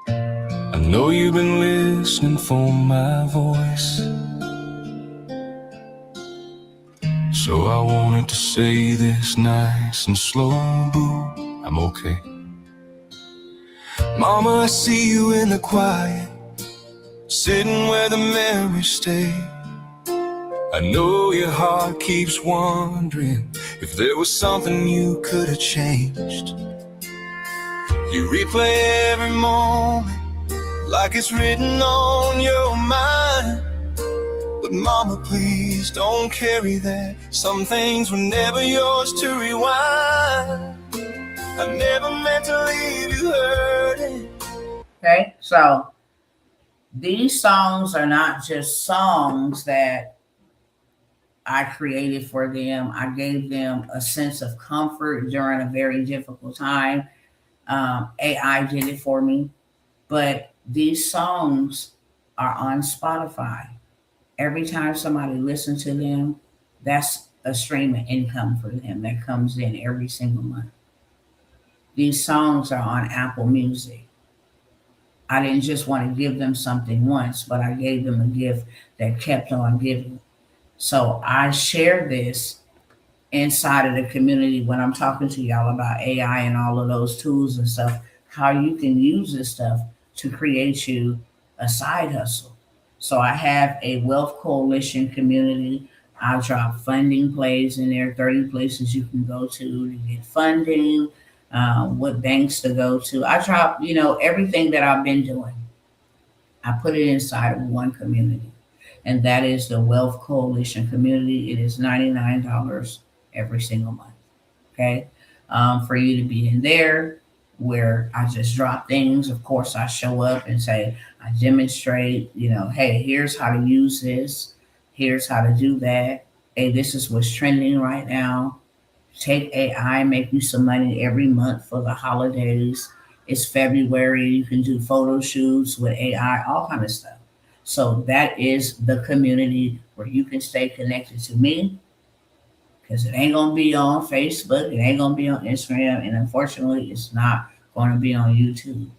I know you've been listening for my voice, so I wanted to say this nice and slow, boo, I'm okay. Mama, I see you in the quiet, sitting where the memories stay. I know your heart keeps wondering if there was something you could have changed. You replay every moment like it's written on your mind. But mama, please don't carry that. Some things were never yours to rewind. I never meant to leave you hurting. Okay, so these songs are not just songs that I created for them. I gave them a sense of comfort during a very difficult time. AI did it for me. But these songs are on Spotify. Every time somebody listens to them, that's a stream of income for them that comes in every single month. These songs are on Apple Music. I didn't just want to give them something once, but I gave them a gift that kept on giving. So I share this inside of the community when I'm talking to y'all about AI and all of those tools and stuff, how you can use this stuff to create you a side hustle. So I have a Wealth Coalition community. I drop funding plays in there, 30 places you can go to get funding, what banks to go to. I drop, everything that I've been doing. I put it inside of one community, and that is the Wealth Coalition community. It is $99 every single month. Okay, for you to be in there, where I just drop things. Of course, I show up and say, I demonstrate, hey, here's how to use this. Here's how to do that. Hey, this is what's trending right now. Take AI, make you some money every month for the holidays. It's February. You can do photo shoots with AI, all kind of stuff. So that is the community where you can stay connected to me, because it ain't gonna be on Facebook, it ain't gonna be on Instagram, and unfortunately, it's not gonna be on YouTube.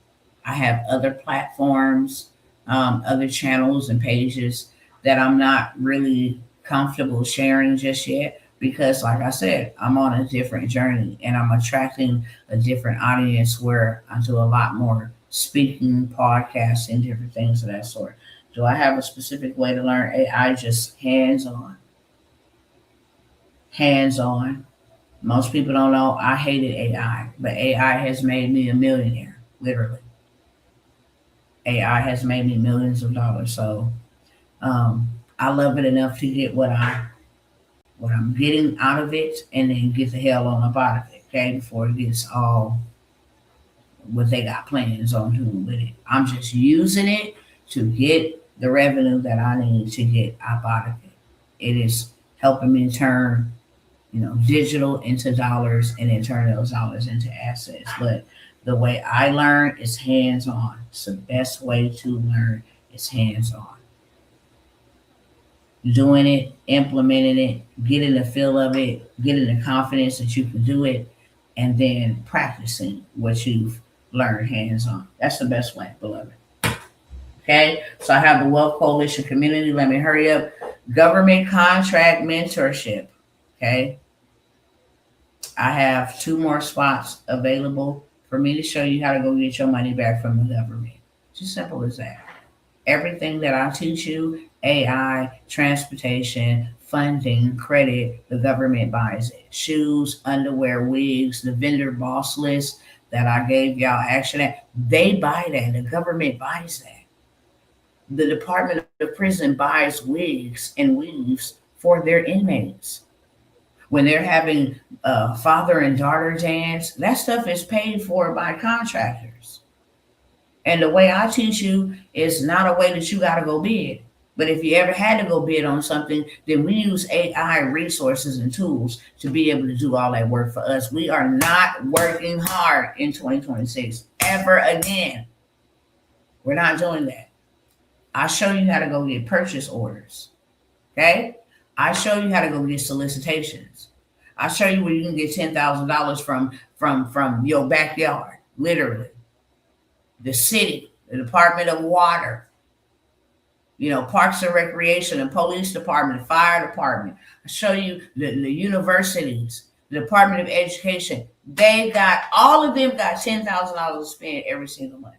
I have other platforms, other channels and pages that I'm not really comfortable sharing just yet, because, like I said, I'm on a different journey and I'm attracting a different audience where I do a lot more speaking, podcasting, different things of that sort. Do I have a specific way to learn AI? Just hands on. Hands on. Most people don't know I hated AI, but AI has made me a millionaire, literally. AI has made me millions of dollars. So I love it enough to get what I'm getting out of it, and then get the hell on up out of it, okay? Before it gets all what they got plans on doing with it. I'm just using it to get the revenue that I need to get up out of it. It is helping me turn, digital into dollars, and then turn those dollars into assets. But the way I learn is hands on. It's the best way to learn is hands on. Doing it, implementing it, getting the feel of it, getting the confidence that you can do it, and then practicing what you've learned hands on. That's the best way, beloved. Okay, so I have the Wealth Coalition community. Let me hurry up. Government contract mentorship. Okay, I have 2 more spots available for me to show you how to go get your money back from the government. Just simple as that. Everything that I teach you, AI, transportation, funding, credit, the government buys it. Shoes, underwear, wigs, the vendor boss list that I gave y'all action at, they buy that. The government buys that. The Department of Prison buys wigs and weaves for their inmates. When they're having father and daughter dance, that stuff is paid for by contractors. And the way I teach you is not a way that you got to go bid. But if you ever had to go bid on something, then we use AI resources and tools to be able to do all that work for us. We are not working hard in 2026 ever again. We're not doing that. I show you how to go get purchase orders. Okay? I show you how to go get solicitations. I show you where you can get $10,000 from your backyard, literally. The city, the Department of Water, Parks and Recreation, the police department, the fire department. I show you the universities, the Department of Education. All of them got $10,000 to spend every single month.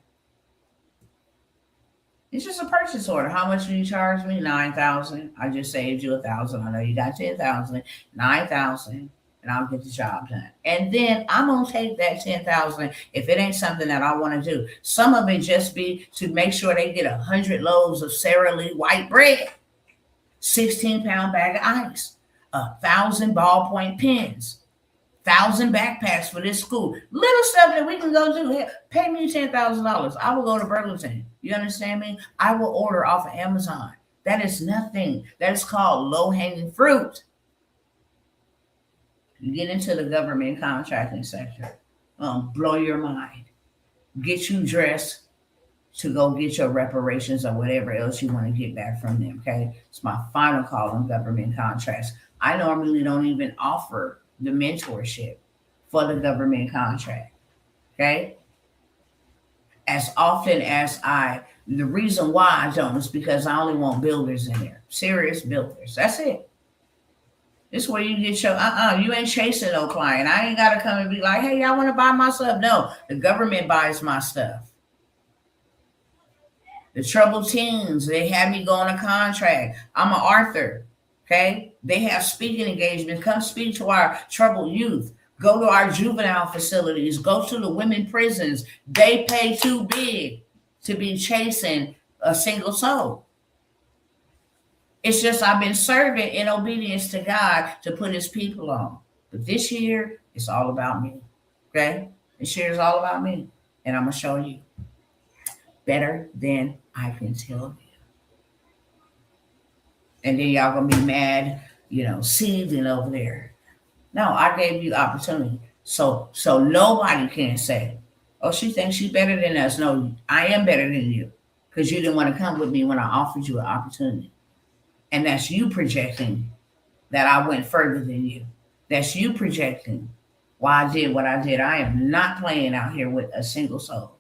It's just a purchase order. How much do you charge me? $9,000. I just saved you $1,000. I know you got $10,000, $9,000, and I'll get the job done. And then I'm gonna take that $10,000 if it ain't something that I want to do. Some of it just be to make sure they get 100 loaves of Sara Lee white bread, 16-pound bag of ice, 1,000 ballpoint pens, 1,000 backpacks for this school. Little stuff that we can go do. Hey, pay me $10,000. I will go to Burlington. You understand me? I will order off of Amazon. That is nothing. That is called low-hanging fruit. You get into the government contracting sector. Blow your mind. Get you dressed to go get your reparations or whatever else you want to get back from them. Okay? It's my final call on government contracts. I normally don't even offer the mentorship for the government contract. Okay? As often as the reason why I don't is because I only want builders in there. Serious builders. That's it. This is where you get your, you ain't chasing no client. I ain't got to come and be like, hey, y'all want to buy my stuff? No, the government buys my stuff. The troubled teens, they have me go on a contract. I'm an author. Okay? They have speaking engagements. Come speak to our troubled youth. Go to our juvenile facilities. Go to the women prisons. They pay too big to be chasing a single soul. It's just I've been serving in obedience to God to put his people on. But this year, it's all about me. Okay? This year is all about me. And I'm going to show you better than I can tell you. And then y'all going to be mad, seething over there. No, I gave you opportunity. So nobody can say, oh, she thinks she's better than us. No, I am better than you because you didn't want to come with me when I offered you an opportunity. And that's you projecting that I went further than you. That's you projecting why I did what I did. I am not playing out here with a single soul.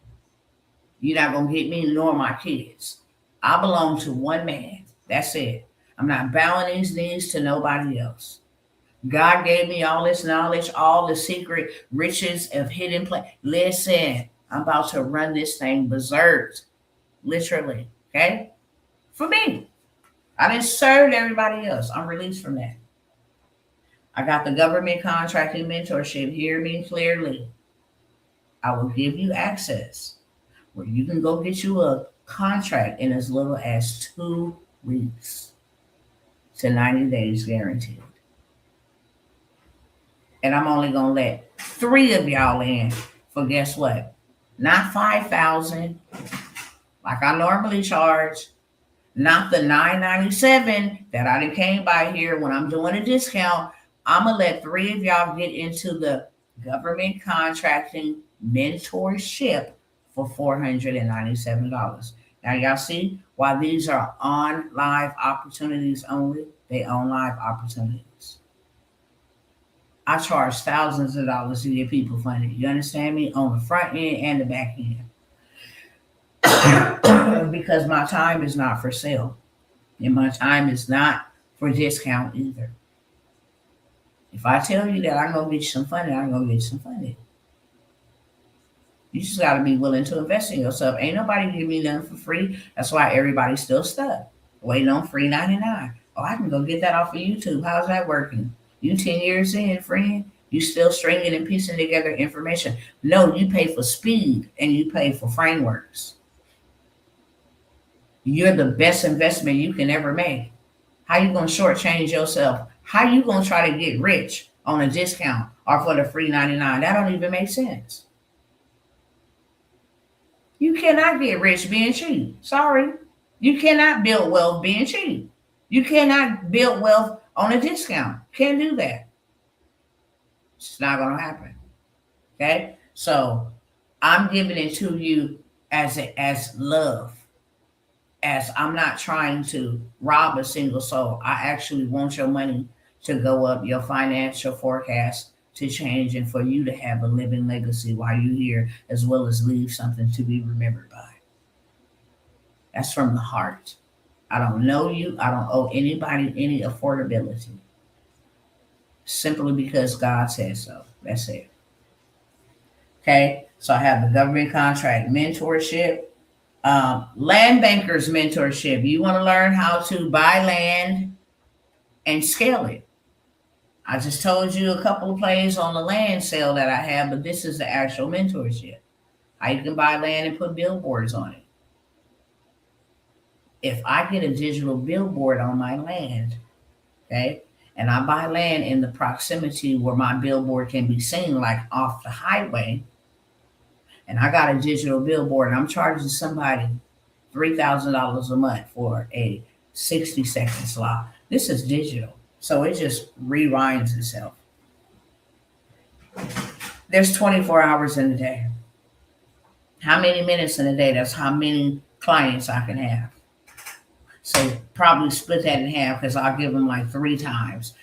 You're not going to get me nor my kids. I belong to one man. That's it. I'm not bowing these knees to nobody else. God gave me all this knowledge, all the secret riches of hidden place. Listen, I'm about to run this thing berserk. Literally. Okay? For me. I didn't serve everybody else. I'm released from that. I got the government contracting mentorship. Hear me clearly. I will give you access where you can go get you a contract in as little as 2 weeks to 90 days guaranteed. And I'm only going to let 3 of y'all in for guess what? Not 5,000 like I normally charge. Not the $9.97 that I came by here when I'm doing a discount. I'm going to let 3 of y'all get into the government contracting mentorship for $497. Now, y'all see why these are on live opportunities only? They own live opportunities. I charge thousands of dollars to get people funded. You understand me? On the front end and the back end. because my time is not for sale. And my time is not for discount either. If I tell you that I'm going to get you some funding, I'm going to get you some funding. You just got to be willing to invest in yourself. Ain't nobody giving me nothing for free. That's why everybody's still stuck, waiting on free 99. Oh, I can go get that off of YouTube. How's that working? You 10 years in, friend, you still stringing and piecing together information. No, you pay for speed and you pay for frameworks. You're the best investment you can ever make. How you going to shortchange yourself? How you going to try to get rich on a discount or for the free 99? That don't even make sense. You cannot get rich being cheap. Sorry. You cannot build wealth being cheap. You cannot build wealth on a discount. Can't do that. It's not going to happen. Okay? So I'm giving it to you as love. As I'm not trying to rob a single soul. I actually want your money to go up, your financial forecast to change, and for you to have a living legacy while you're here, as well as leave something to be remembered by. That's from the heart. I don't know you. I don't owe anybody any affordability. Simply because God says so. That's it. Okay, so I have the government contract mentorship. Land bankers mentorship. You want to learn how to buy land and scale it. I just told you a couple of plays on the land sale that I have, but this is the actual mentorship. How you can buy land and put billboards on it. If I get a digital billboard on my land, okay, and I buy land in the proximity where my billboard can be seen, like off the highway, and I got a digital billboard and I'm charging somebody $3,000 a month for a 60-second slot. This is digital, so it just rewinds itself. There's 24 hours in a day. How many minutes in a day? That's how many clients I can have. So probably split that in half, because I'll give them like 3 times.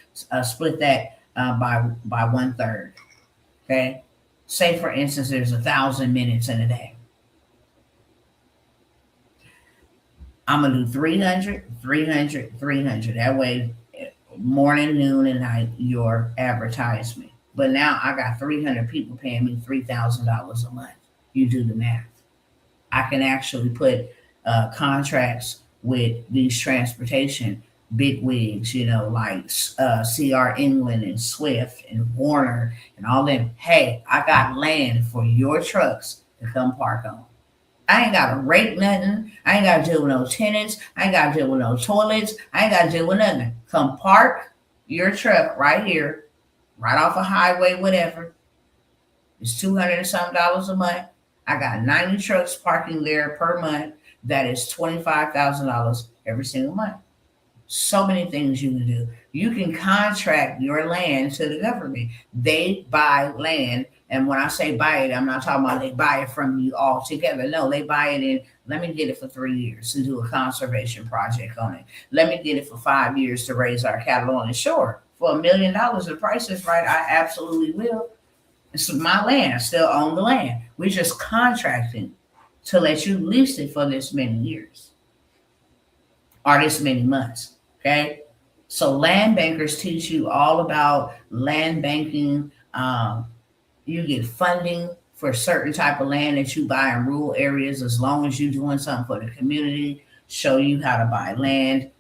Split that by 1/3. Okay. Say for instance, there's 1,000 minutes in a day. I'm gonna do 300, 300, 300. That way, morning, noon, and night, your advertisement. But now I got 300 people paying me $3,000 a month. You do the math. I can actually put contracts with these transportation bigwigs, like CR England and Swift and Warner and all them. Hey, I got land for your trucks to come park on. I ain't got to rate nothing. I ain't got to deal with no tenants. I ain't got to deal with no toilets. I ain't got to deal with nothing. Come park your truck right here, right off a highway, whatever. It's $200 and something a month. I got 90 trucks parking there per month. That is $25,000 every single month. So many things you can do. You can contract your land to the government. They buy land. And when I say buy it, I'm not talking about they buy it from you all together. No, they buy it in, let me get it for 3 years to do a conservation project on it. Let me get it for 5 years to raise our cattle on it. Sure, for $1 million, the price is right. I absolutely will. It's my land. I still own the land. We're just contracting to let you lease it for this many years or this many months. Okay. So land bankers teach you all about land banking. You get funding for certain type of land that you buy in rural areas, as long as you're doing something for the community. Show you how to buy land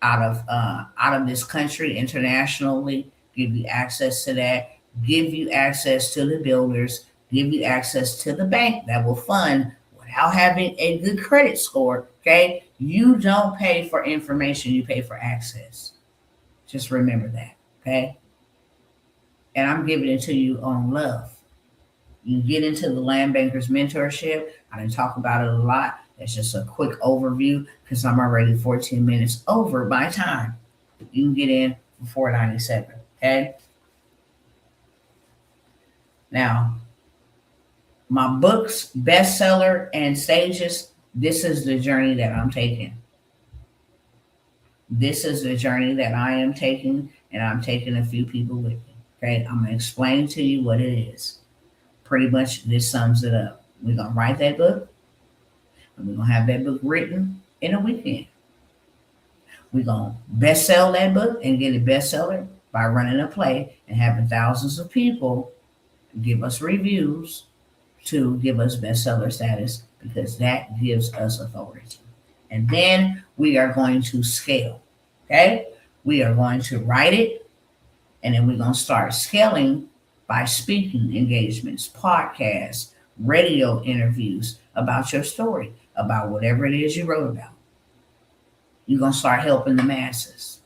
out of this country internationally. Give you access to that. Give you access to the builders. Give you access to the bank that will fund without having a good credit score. Okay. You don't pay for information. You pay for access. Just remember that. Okay. And I'm giving it to you on love. You get into the Land Bankers Mentorship. I didn't talk about it a lot. It's just a quick overview because I'm already 14 minutes over my time. You can get in for $4.97. Okay. Now, my books, bestseller, and stages, this is the journey that I'm taking. This is the journey that I am taking, and I'm taking a few people with me. Okay, I'm going to explain to you what it is. Pretty much this sums it up. We're going to write that book. And we're going to have that book written in a weekend. We're going to best sell that book and get a bestseller by running a play and having thousands of people give us reviews to give us bestseller status, because that gives us authority. And then we are going to scale. Okay? We are going to write it, and then we're going to start scaling by speaking engagements, podcasts, radio interviews about your story, about whatever it is you wrote about. You're going to start helping the masses.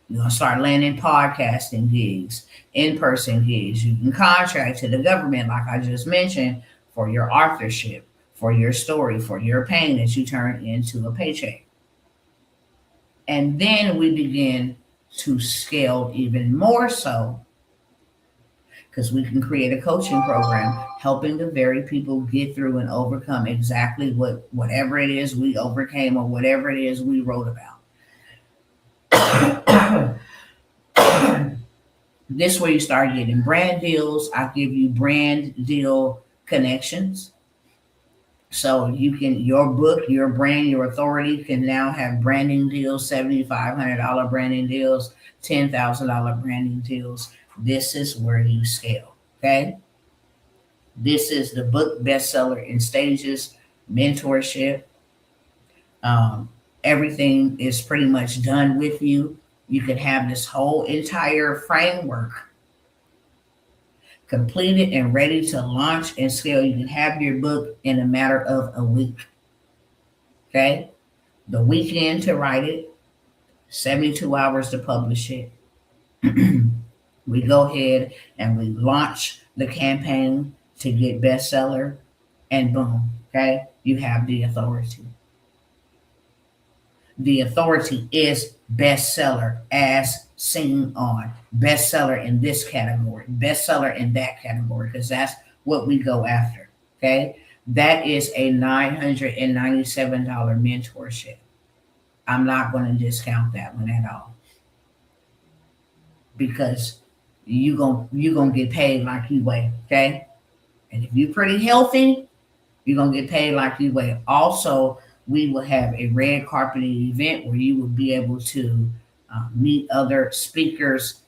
You're going to start landing podcasting gigs, in-person gigs. You can contract to the government, like I just mentioned, for your authorship, for your story, for your pain that you turn into a paycheck. And then we begin to scale even more so, because we can create a coaching program helping the very people get through and overcome exactly whatever it is we overcame or whatever it is we wrote about. This is where you start getting brand deals. I give you brand deal connections. So you can, your book, your brand, your authority can now have branding deals, $7,500 branding deals, $10,000 branding deals. This is where you scale. Okay. This is the book bestseller in stages, mentorship. Everything is pretty much done with you. You can have this whole entire framework completed and ready to launch and scale. You can have your book in a matter of a week. Okay? The weekend to write it, 72 hours to publish it. We go ahead and we launch the campaign to get bestseller, and boom, okay? You have the authority. The authority is bestseller as seen on, bestseller in this category, bestseller in that category, because that's what we go after. Okay. That is a $997 mentorship. I'm not going to discount that one at all, because you're gonna get paid like you weigh. Okay. And if you're pretty healthy, you're going to get paid like you weigh. Also, we will have a red carpeting event where you will be able to meet other speakers,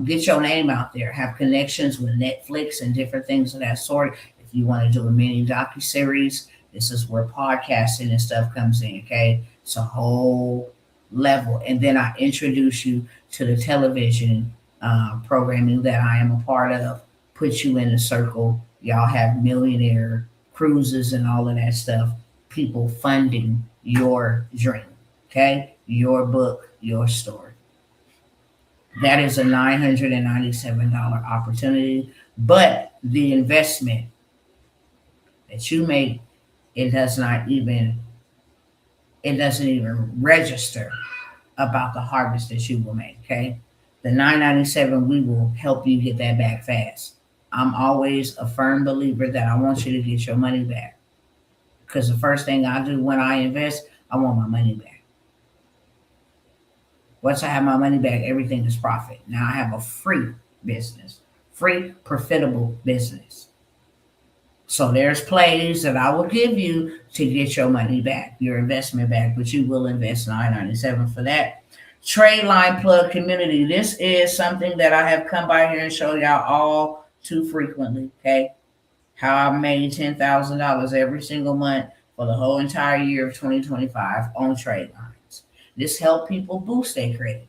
get your name out there, have connections with Netflix and different things of that sort. If you want to do a mini docuseries, this is where podcasting and stuff comes in, okay? It's a whole level. And then I introduce you to the television programming that I am a part of, put you in a circle. Y'all have millionaire cruises and all of that stuff. People funding your dream, okay? Your book, your story. That is a $997 opportunity, but the investment that you make, it doesn't even register about the harvest that you will make, okay? The $997, we will help you get that back fast. I'm always a firm believer that I want you to get your money back, because the first thing I do when I invest, I want my money back. Once I have my money back, everything is profit. Now I have a free business, free, profitable business. So there's plays that I will give you to get your money back, your investment back, but you will invest $997 for that. Trade line plug community. This is something that I have come by here and show y'all all too frequently, okay? How I made $10,000 every single month for the whole entire year of 2025 on trade lines. This helped people boost their credit.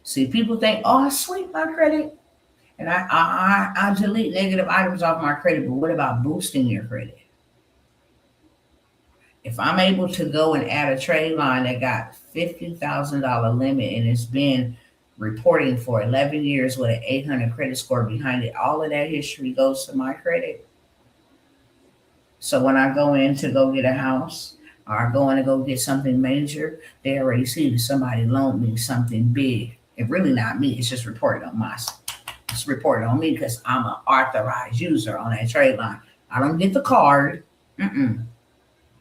See, people think, oh, I sweep my credit and I delete negative items off my credit, but what about boosting your credit? If I'm able to go and add a trade line that got $50,000 limit and it's been reporting for 11 years with an 800 credit score behind it, all of that history goes to my credit. So when I go in to go get a house, or I go in to go get something major, they already see that somebody loaned me something big. It's really not me. It's just reported on it's reported on me because I'm an authorized user on that trade line. I don't get the card.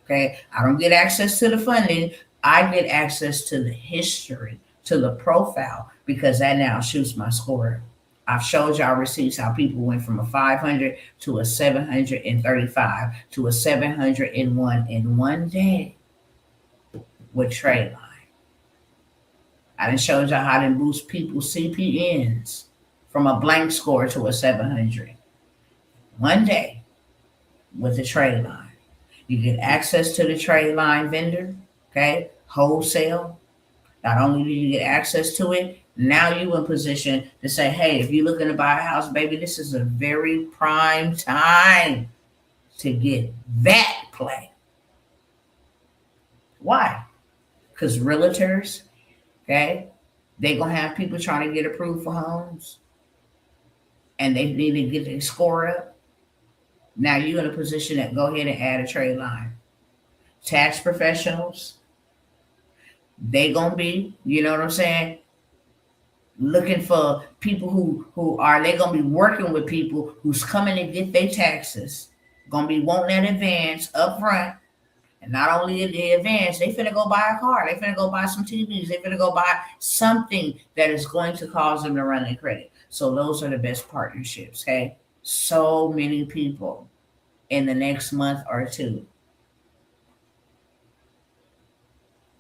Okay. I don't get access to the funding. I get access to the history, to the profile, because that now shoots my score. I've showed y'all receipts how people went from a 500 to a 735 to a 701 in one day with trade line. I done showed y'all how to boost people's CPNs from a blank score to a 700 one day with the trade line. You get access to the trade line vendor, okay, wholesale. Not only do you get access to it, now you in position to say, hey, if you're looking to buy a house, baby, this is a very prime time to get that play. Why? Because realtors, okay, they're going to have people trying to get approved for homes and they need to get their score up. Now you're in a position that go ahead and add a trade line. Tax professionals, they going to be, you know what I'm saying, looking for people who are they gonna be working with people who's coming to get their taxes, gonna be wanting that advance up front, and not only the advance, they finna go buy a car, they finna go buy some TVs, they finna go buy something that is going to cause them to run their credit. So those are the best partnerships. Okay, so many people in the next month or two.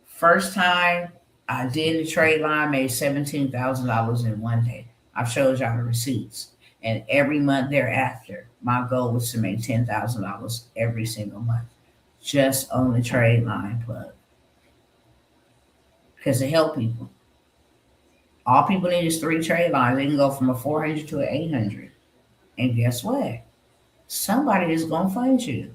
First time I did the trade line, made $17,000 in one day. I've showed y'all the receipts. And every month thereafter, my goal was to make $10,000 every single month, just on the trade line plug. Because it helped people. All people need is 3 trade lines. They can go from a 400 to an 800. And guess what? Somebody is going to fund you.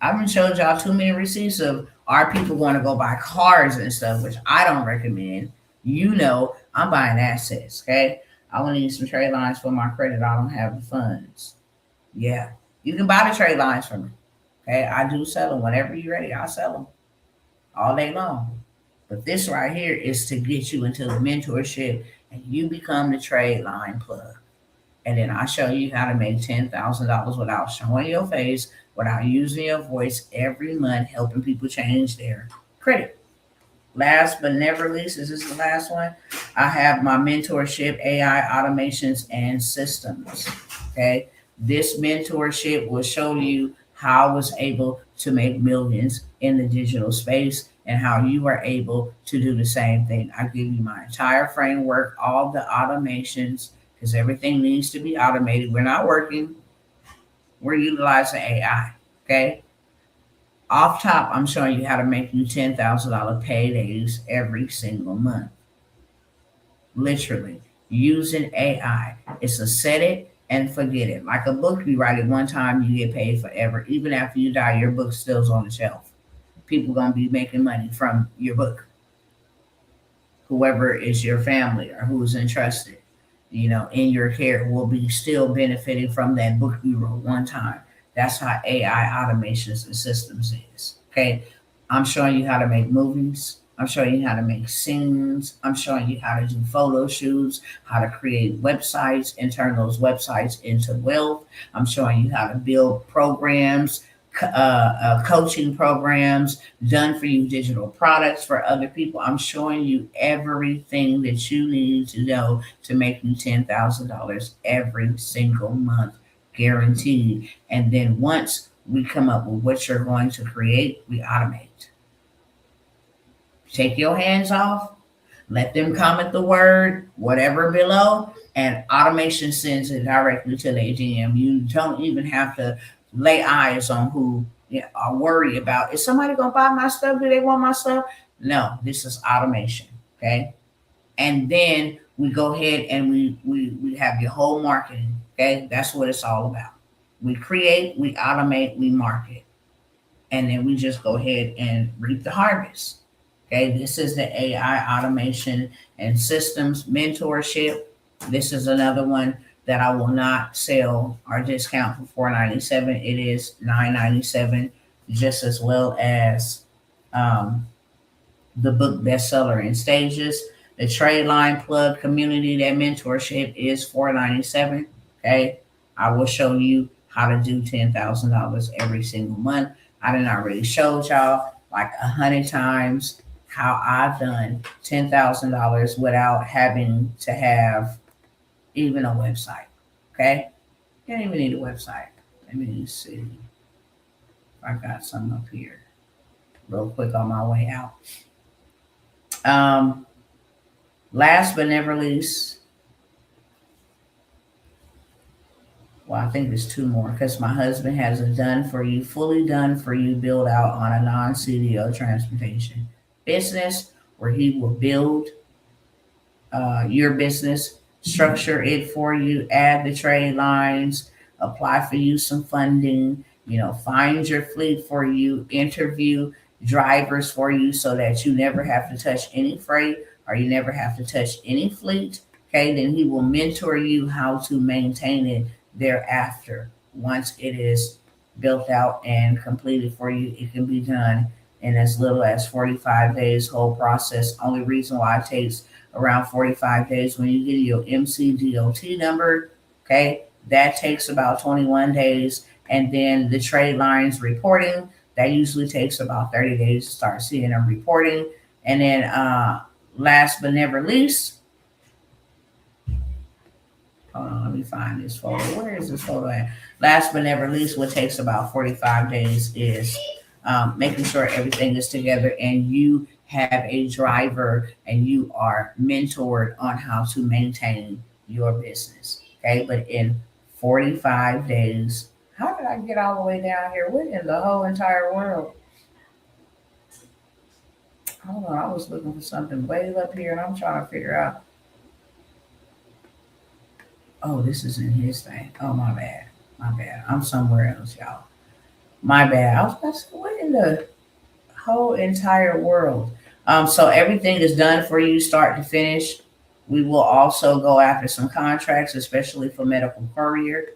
I haven't showed y'all too many receipts of our people going to go buy cars and stuff, which I don't recommend. You know, I'm buying assets, okay? I want to need some trade lines for my credit. I don't have the funds. Yeah, you can buy the trade lines from me, okay? I do sell them. Whenever you're ready, I'll sell them all day long. But this right here is to get you into the mentorship and you become the trade line plug. And then I show you how to make $10,000 without showing your face, without using your voice every month, helping people change their credit. Last but never least, is this the last one? I have my mentorship, AI automations and systems. Okay. This mentorship will show you how I was able to make millions in the digital space and how you are able to do the same thing. I give you my entire framework, all the automations, because everything needs to be automated. We're not working. We're utilizing AI, okay? Off top, I'm showing you how to make you $10,000 paydays every single month. Literally, using AI. It's a set it and forget it. Like a book, you write it one time, you get paid forever. Even after you die, your book still's on the shelf. People gonna be making money from your book. Whoever is your family or who's entrusted, you know, in your care will be still benefiting from that book you wrote one time. That's how AI automations and systems is. Okay. I'm showing you how to make movies. I'm showing you how to make scenes. I'm showing you how to do photo shoots, how to create websites and turn those websites into wealth. I'm showing you how to build programs, coaching programs, done for you digital products for other people. I'm showing you everything that you need to know to make you $10,000 every single month, guaranteed. And then once we come up with what you're going to create, we automate. Take your hands off, let them comment the word, whatever below, and automation sends it directly to their DM. You don't even have to lay eyes on who are worried about, is somebody going to buy my stuff? Do they want my stuff? No, this is automation, okay? And then we go ahead and we have your whole marketing, okay? That's what it's all about. We create, we automate, we market. And then we just go ahead and reap the harvest. Okay, this is the AI automation and systems mentorship. This is another one that I will not sell or discount for $497. It is $997, just as well as the book bestseller in stages. The trade line plug community, that mentorship is $497. Okay, I will show you how to do $10,000 every single month. I done already showed y'all like 100 times how I've done $10,000 without having to have even a website. Okay, you don't even need a website. Let me see if I got some up here real quick on my way out. Um, Last but never least, well, I think there's two more because my husband has a done for you, fully done for you build out on a non CDO transportation business where he will build your business, structure it for you, add the trade lines, apply for you some funding, find your fleet for you, interview drivers for you so that you never have to touch any freight or you never have to touch any fleet. Okay, then he will mentor you how to maintain it thereafter. Once it is built out and completed for you, it can be done in as little as 45 days, whole process. Only reason why it takes around 45 days when you get your MCDOT number, okay, that takes about 21 days. And then the trade lines reporting, that usually takes about 30 days to start seeing them reporting. And then last but never least, hold on, let me find this photo. Where is this photo at? Last but never least, what takes about 45 days is making sure everything is together and you have a driver and you are mentored on how to maintain your business. Okay, but in 45 days, how did I get all the way down here? What in the whole entire world? Hold on, I was looking for something way up here and I'm trying to figure out. Oh, this is in his thing. Oh, my bad. My bad. I'm somewhere else, y'all. My bad. I was about to say, what in the whole entire world? So everything is done for you, start to finish. We will also go after some contracts, especially for medical courier.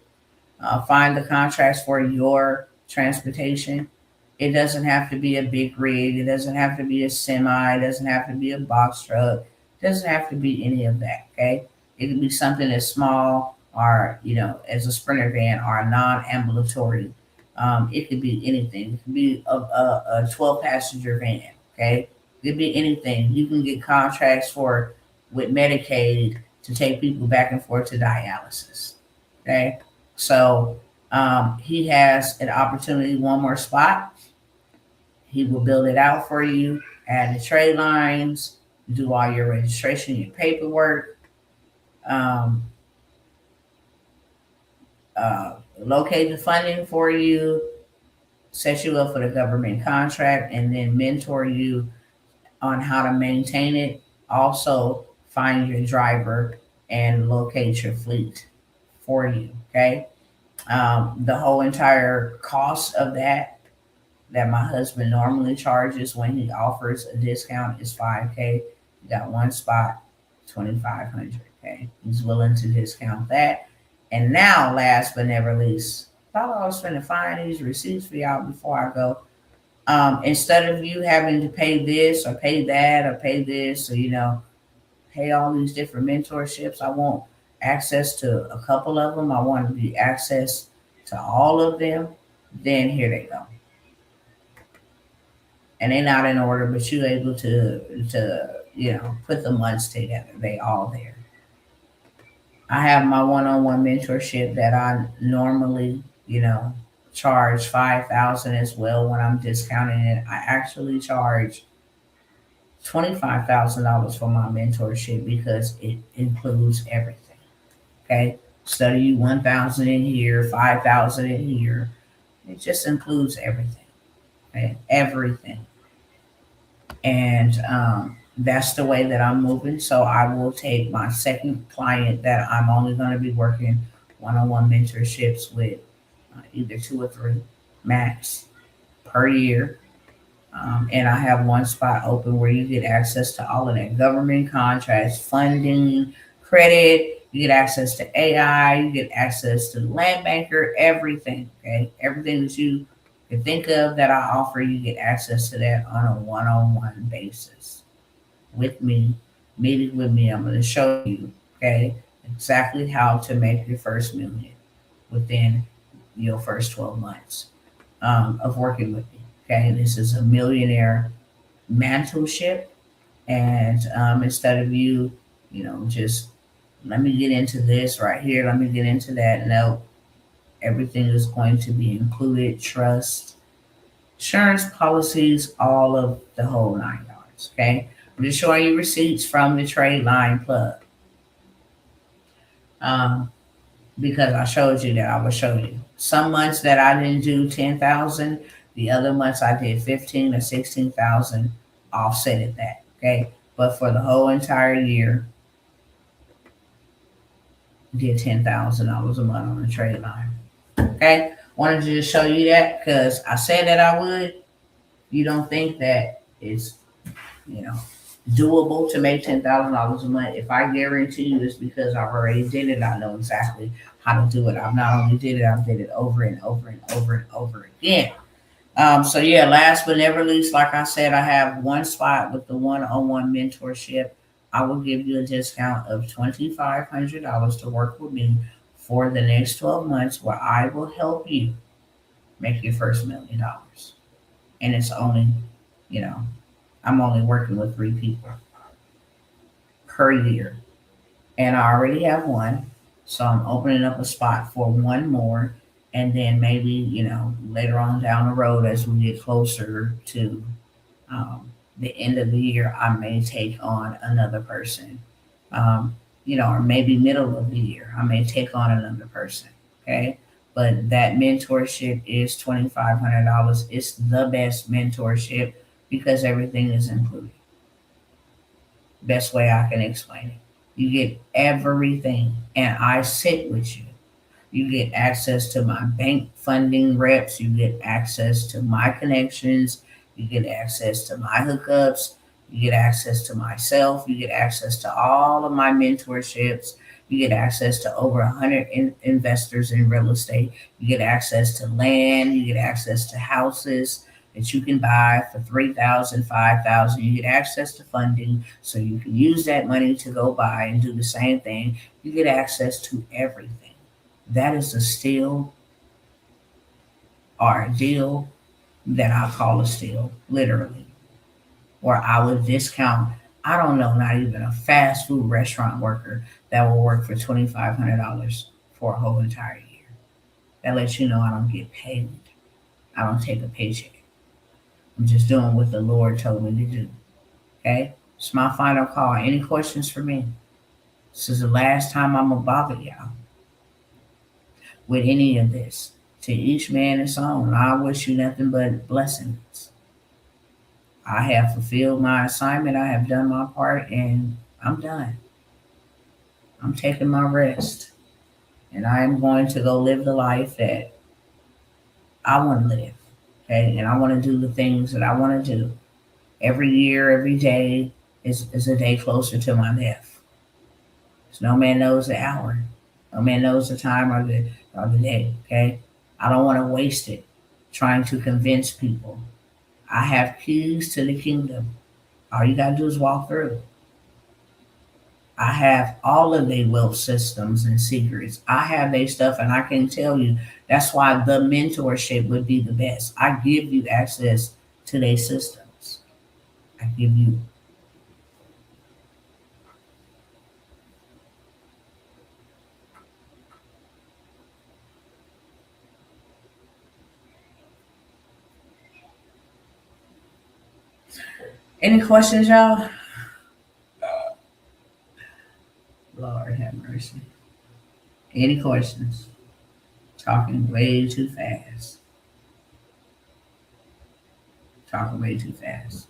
Find the contracts for your transportation. It doesn't have to be a big rig. It doesn't have to be a semi. It doesn't have to be a box truck. It doesn't have to be any of that. Okay. It can be something as small or, as a Sprinter van or a non-ambulatory. It could be anything. It could be a 12 passenger van. Okay. It could be anything. You can get contracts with Medicaid to take people back and forth to dialysis. Okay. So he has an opportunity, one more spot. He will build it out for you, add the trade lines, do all your registration, your paperwork, locate the funding for you, set you up for the government contract, and then mentor you on how to maintain it. Also, find your driver and locate your fleet for you. Okay. The whole entire cost of that my husband normally charges when he offers a discount is $5K. You got one spot, $2,500. Okay. He's willing to discount that. And now, last but never least, thought I was going to find these receipts for y'all before I go. Instead of you having to pay this or pay that or pay this or, pay all these different mentorships, I want access to a couple of them. I want to be access to all of them. Then here they go. And they're not in order, but you're able to put the months together. They all there. I have my one-on-one mentorship that I normally, charge $5,000 as well when I'm discounting it. I actually charge $25,000 for my mentorship because it includes everything. Okay, study you 1,000 in here, 5,000 in here. It just includes everything. Okay, everything. And that's the way that I'm moving. So I will take my second client that I'm only going to be working one-on-one mentorships with, either 2 or 3 max per year. And I have one spot open where you get access to all of that government contracts, funding, credit. You get access to AI. You get access to the land banker, everything. Okay, everything that you can think of that I offer, you get access to that on a one-on-one basis with me, meeting with me. I'm going to show you, okay, exactly how to make your first million within your first 12 months of working with me. Okay, this is a millionaire mentorship, and instead of you, just Let me get into this right here. Let me get into that. No, everything is going to be included. Trust, insurance policies, all of the whole 9 yards. Okay. I'm just showing you receipts from the trade line plug. Um, because I showed you that I would show you. Some months that I didn't do 10,000, the other months I did 15 or 16,000, offsetted that. Okay. But for the whole entire year, did $10,000 a month on the trade line. Okay. Wanted to just show you that because I said that I would. You don't think that it's, you know, doable to make $10,000 a month? If I guarantee you it's because I've already did it. I know exactly how to do it. I've not only did it, I've did it over and over and over and over again. So yeah, last but never least, like I said, I have one spot with the one-on-one mentorship. I will give you a discount of $2,500 to work with me for the next 12 months, where I will help you make your first $1,000,000. And it's only, you know, I'm only working with 3 people per year. And I already have one. So I'm opening up a spot for one more. And then maybe, later on down the road, as we get closer to the end of the year, I may take on another person. Or maybe middle of the year, I may take on another person. Okay. But that mentorship is $2,500. It's the best mentorship because everything is included. Best way I can explain it. You get everything, and I sit with you. You get access to my bank funding reps. You get access to my connections. You get access to my hookups. You get access to myself. You get access to all of my mentorships. You get access to over 100 investors in real estate. You get access to land. You get access to houses that you can buy for 3,000, 5,000. You get access to funding so you can use that money to go buy and do the same thing. You get access to everything. That is a steal or a deal that I call a steal, literally. Or I would discount, I don't know, not even a fast food restaurant worker that will work for $2,500 for a whole entire year. That lets you know I don't get paid. I don't take a paycheck. I'm just doing what the Lord told me to do. Okay? It's my final call. Any questions for me? This is the last time I'm going to bother y'all with any of this. To each man his own. I wish you nothing but blessings. I have fulfilled my assignment. I have done my part, and I'm done. I'm taking my rest. And I am going to go live the life that I want to live. Okay? And I want to do the things that I want to do. Every year, every day is a day closer to my death. So no man knows the hour. No man knows the time or the day. Okay? I don't want to waste it trying to convince people. I have keys to the kingdom. All you gotta do is walk through. I have all of their wealth systems and secrets. I have their stuff, and I can tell you that's why the mentorship would be the best. I give you access to their systems. I give you. Any questions, y'all? Lord have mercy. Any questions? Talking way too fast. Talking way too fast.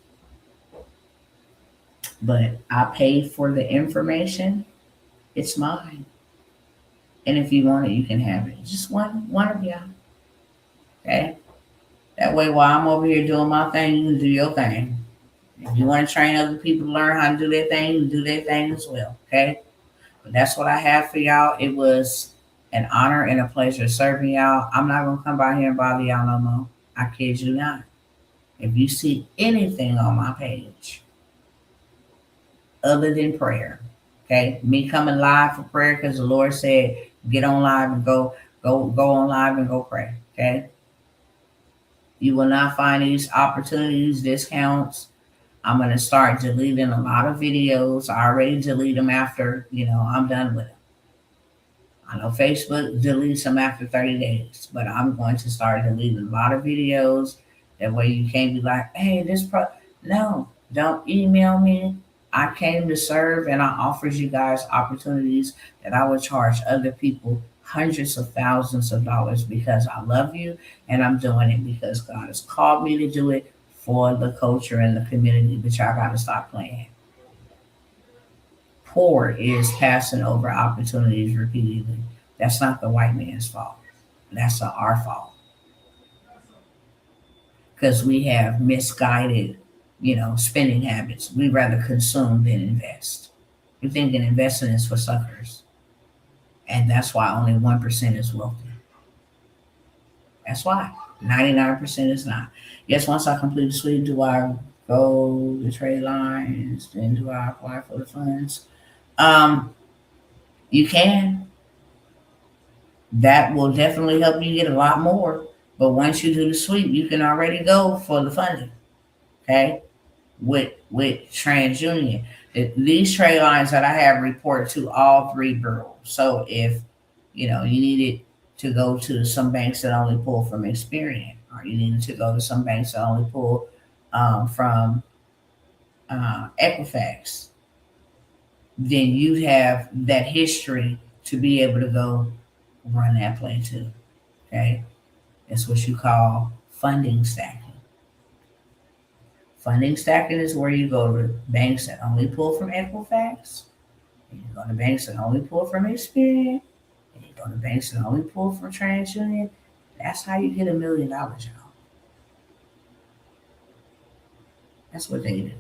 But I paid for the information. It's mine. And if you want it, you can have it. Just one of y'all. Okay? That way, while I'm over here doing my thing, you can do your thing. If you want to train other people to learn how to do their thing, you can do their thing as well. Okay? But that's what I have for y'all. It was an honor and a pleasure serving y'all. I'm not going to come by here and bother y'all no more. I kid you not. If you see anything on my page other than prayer, okay, me coming live for prayer because the Lord said, get on live and go on live and go pray, okay? You will not find these opportunities, discounts, I'm going to start deleting a lot of videos. I already delete them after, I'm done with them. I know Facebook deletes them after 30 days, but I'm going to start deleting a lot of videos. That way you can't be like, hey, no, don't email me. I came to serve and I offered you guys opportunities that I would charge other people hundreds of thousands of dollars because I love you and I'm doing it because God has called me to do it for the culture and the community. But y'all got to stop playing. Poor is passing over opportunities repeatedly. That's not the white man's fault. That's our fault because we have misguided, spending habits. We rather consume than invest. We think that investing is for suckers, and that's why only 1% is wealthy. That's why 99% is not. Yes, once I complete the sweep, do I go the trade lines? Then do I apply for the funds? You can. That will definitely help you get a lot more. But once you do the sweep, you can already go for the funding. Okay, with TransUnion, these trade lines that I have report to all three bureaus. So if you needed to go to some banks that only pull from Experian, or you needed to go to some banks that only pull from Equifax, then you have that history to be able to go run that play too. Okay, that's what you call funding stacking. Funding stacking is where you go to banks that only pull from Equifax, and you go to banks that only pull from Experian, and you go to banks that only pull from TransUnion. That's how you get $1 million, y'all. That's what they do.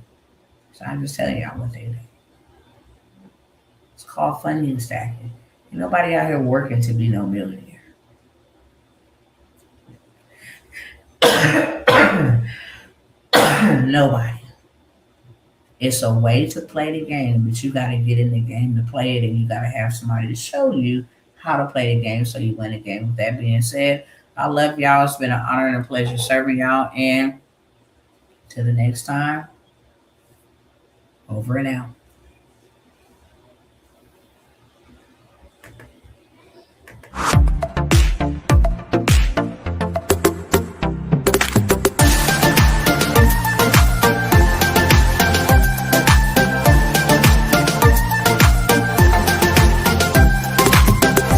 So I'm just telling y'all what they do. It's called funding stacking. Ain't nobody out here working to be no millionaire. Nobody. It's a way to play the game, but you got to get in the game to play it, and you got to have somebody to show you how to play the game so you win the game. With that being said, I love y'all. It's been an honor and a pleasure serving y'all. And till the next time, over and out.